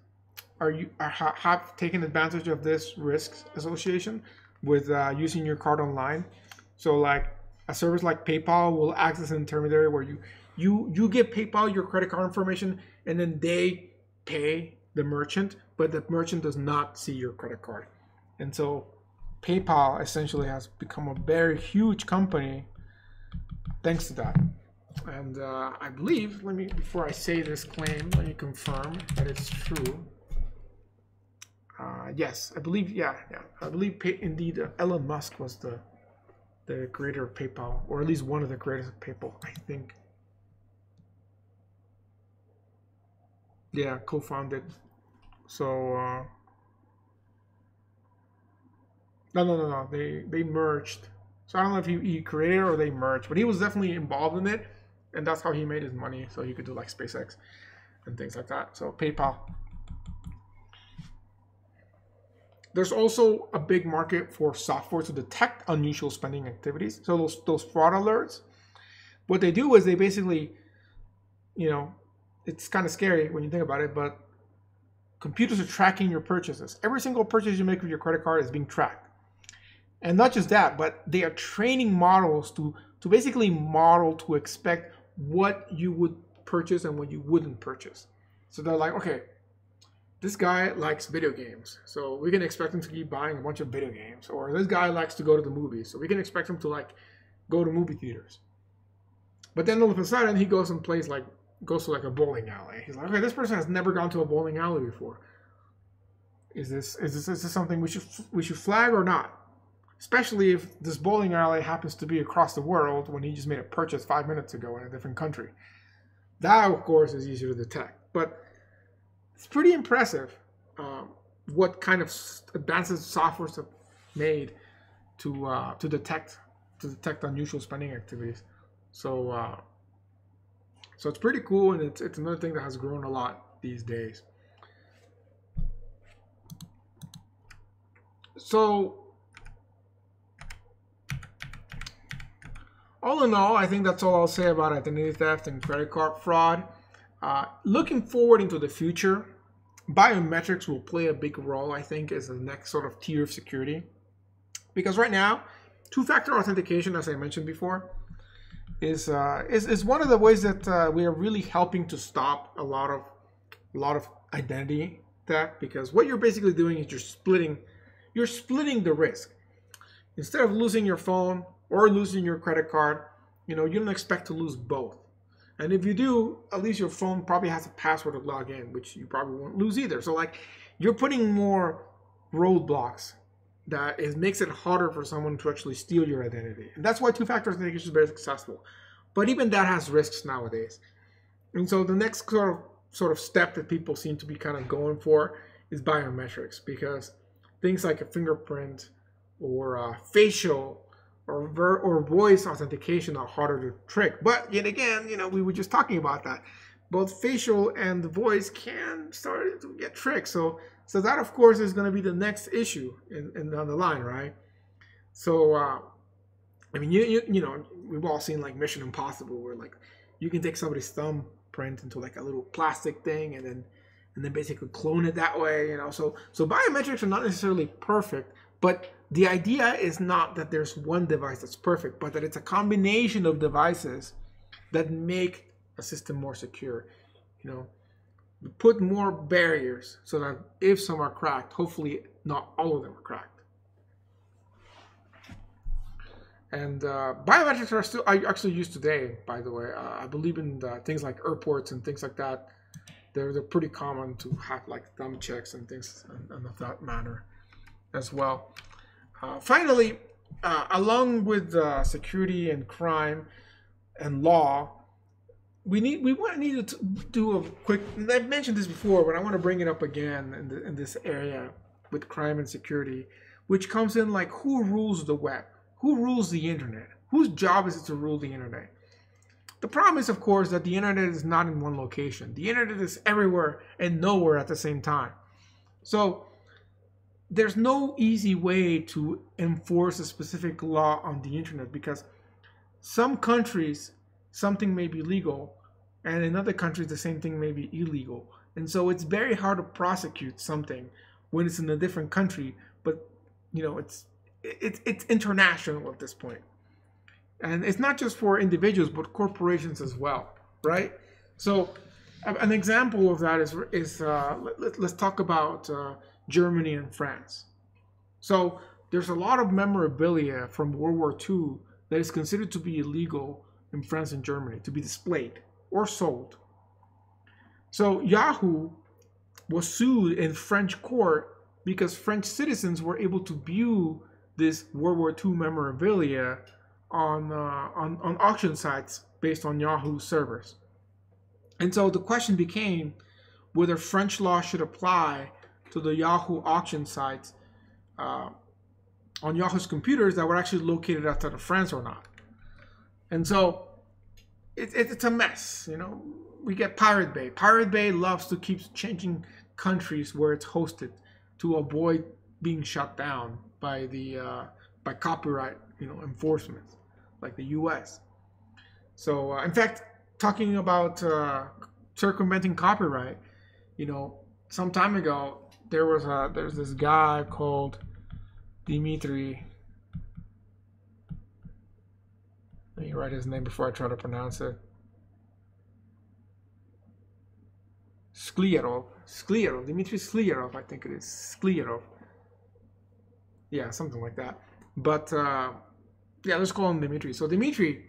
have taken advantage of this risk association with using your card online. So like a service like PayPal will act as an intermediary, where you give PayPal your credit card information, and then they pay the merchant, but the merchant does not see your credit card. And so PayPal essentially has become a very huge company thanks to that. And I believe, before I say this claim, let me confirm that it's true. Yes, I believe, I believe indeed Elon Musk was the creator of PayPal, or at least one of the creators of PayPal, I think. Yeah, co-founded. So no, they merged. So I don't know if he created it or they merged, but he was definitely involved in it, and that's how he made his money. So he could do like SpaceX and things like that. So PayPal. There's also a big market for software to detect unusual spending activities. So those fraud alerts, what they do is they basically, it's kind of scary when you think about it, but computers are tracking your purchases. Every single purchase you make with your credit card is being tracked. And not just that, but they are training models to basically model to expect what you would purchase and what you wouldn't purchase. So they're like, okay, this guy likes video games, so we can expect him to keep buying a bunch of video games. Or this guy likes to go to the movies, so we can expect him to go to movie theaters. But then all of a sudden he goes and goes to a bowling alley. He's like, okay, this person has never gone to a bowling alley before. Is this something we should flag or not? Especially if this bowling alley happens to be across the world when he just made a purchase 5 minutes ago in a different country. That, of course, is easier to detect. But it's pretty impressive what kind of advances softwares have made to detect unusual spending activities. So it's pretty cool, and it's another thing that has grown a lot these days. So all in all, I think that's all I'll say about identity theft and credit card fraud. Looking forward into the future, biometrics will play a big role, I think, as the next sort of tier of security. Because right now, two-factor authentication, as I mentioned before, is one of the ways that we are really helping to stop a lot of identity theft. Because what you're basically doing is you're splitting the risk. Instead of losing your phone or losing your credit card, you don't expect to lose both. And if you do, at least your phone probably has a password to log in, which you probably won't lose either. So you're putting more roadblocks that makes it harder for someone to actually steal your identity. And that's why two-factor authentication is very successful. But even that has risks nowadays. And so the next sort of step that people seem to be kind of going for is biometrics, because things like a fingerprint or facial or voice authentication are harder to trick. But yet again, we were just talking about that. Both facial and the voice can start to get tricked. So that, of course, is going to be the next issue in down the line, right? So, I mean, we've all seen Mission Impossible, where you can take somebody's thumbprint into a little plastic thing and then basically clone it that way, So biometrics are not necessarily perfect, but the idea is not that there's one device that's perfect, but that it's a combination of devices that make a system more secure. Put more barriers so that if some are cracked, hopefully not all of them are cracked. And biometrics are still actually used today, by the way. I believe in things like airports and things like that. They're pretty common to have thumb checks and things and of that manner as well. Finally, along with security and crime and law, we need to do a quick. I've mentioned this before, but I want to bring it up again in this area with crime and security, which comes in who rules the web, who rules the internet, whose job is it to rule the internet. The problem is, of course, that the internet is not in one location. The internet is everywhere and nowhere at the same time. So there's no easy way to enforce a specific law on the internet, because some countries, something may be legal, and in other countries, the same thing may be illegal. And so it's very hard to prosecute something when it's in a different country, but it's international at this point. And it's not just for individuals, but corporations as well, right? So an example of that is let's talk about Germany and France. So there's a lot of memorabilia from World War II that is considered to be illegal in France and Germany to be displayed or sold. So Yahoo was sued in French court because French citizens were able to view this World War II memorabilia on auction sites based on Yahoo servers. And so the question became whether French law should apply to the Yahoo auction sites on Yahoo's computers that were actually located outside of France or not. And so it's a mess. We get Pirate Bay. Pirate Bay loves to keep changing countries where it's hosted to avoid being shut down by by copyright, enforcement, like the U.S. So, in fact, talking about circumventing copyright, some time ago there's this guy called Dimitri. Let me write his name before I try to pronounce it. Sklyarov, Dmitry Sklyarov, I think it is. Sklyarov. Yeah, something like that. But, yeah, let's call him Dmitry. So Dmitry,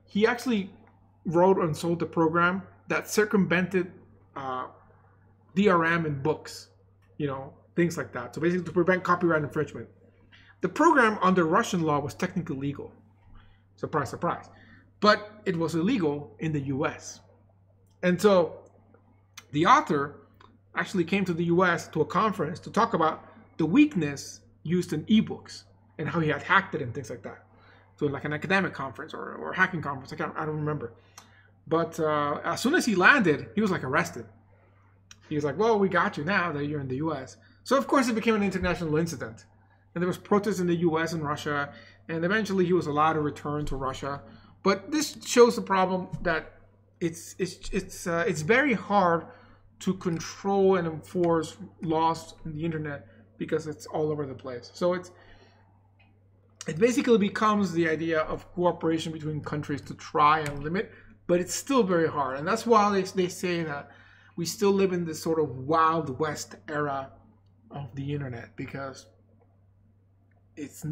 he actually wrote and sold a program that circumvented DRM in books, things like that. So basically to prevent copyright infringement. The program under Russian law was technically legal. Surprise, surprise. But it was illegal in the US. And so the author actually came to the US to a conference to talk about the weakness used in ebooks and how he had hacked it and things like that. So like an academic conference or hacking conference, I don't remember. But as soon as he landed, he was like arrested. He was like, well, we got you now that you're in the US. So of course it became an international incident. And there was protests in the US and Russia, and eventually he was allowed to return to Russia. But this shows the problem that it's very hard to control and enforce laws in the internet because it's all over the place. So it basically becomes the idea of cooperation between countries to try and limit, but it's still very hard. And that's why they say that we still live in this sort of Wild West era of the internet, because there's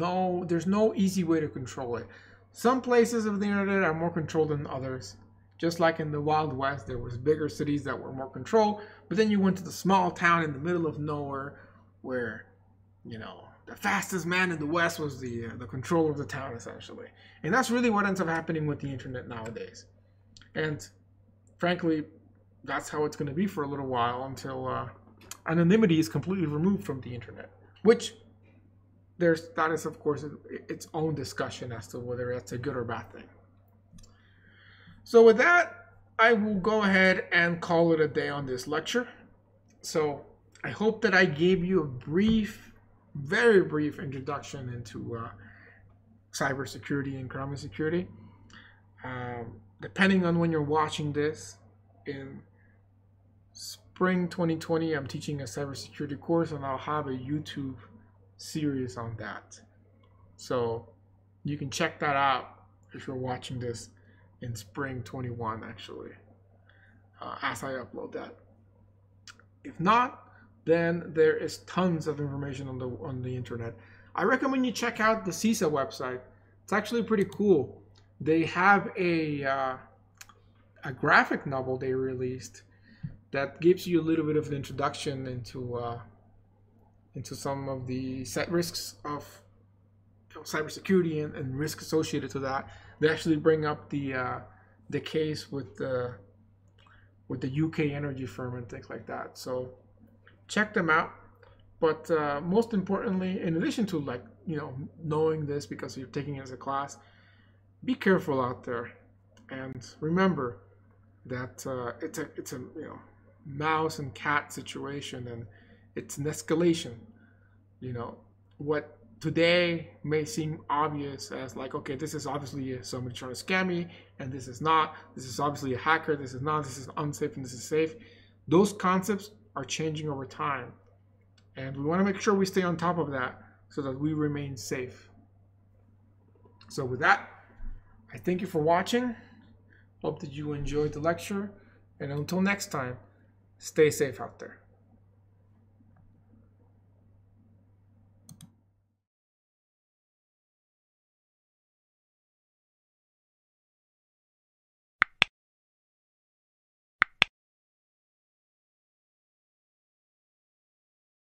no easy way to control it. Some places of the internet are more controlled than others. Just like in the Wild West, there was bigger cities that were more controlled, but then you went to the small town in the middle of nowhere where, the fastest man in the West was the controller of the town, essentially. And that's really what ends up happening with the internet nowadays. And frankly, that's how it's going to be for a little while until anonymity is completely removed from the internet, which that is, of course, its own discussion as to whether that's a good or bad thing. So with that, I will go ahead and call it a day on this lecture. So I hope that I gave you a very brief introduction into cybersecurity and crime security. Depending on when you're watching this, in spring 2020, I'm teaching a cybersecurity course, and I'll have a YouTube series on that. So you can check that out if you're watching this in spring 21, actually, as I upload that. If not, then there is tons of information on the internet. I recommend you check out the CISA website. It's actually pretty cool. They have a graphic novel they released that gives you a little bit of an introduction into some of the set risks of cybersecurity and risk associated to that. They actually bring up the case with the UK energy firm and things like that. So check them out. But most importantly, in addition to knowing this because you're taking it as a class, be careful out there, and remember that it's a mouse and cat situation, and it's an escalation. What today may seem obvious as okay, this is obviously somebody trying to scam me, and this is not. This is obviously a hacker. This is not. This is unsafe, and this is safe. Those concepts are changing over time, and we want to make sure we stay on top of that so that we remain safe. So with that, I thank you for watching. Hope that you enjoyed the lecture, and until next time, stay safe out there.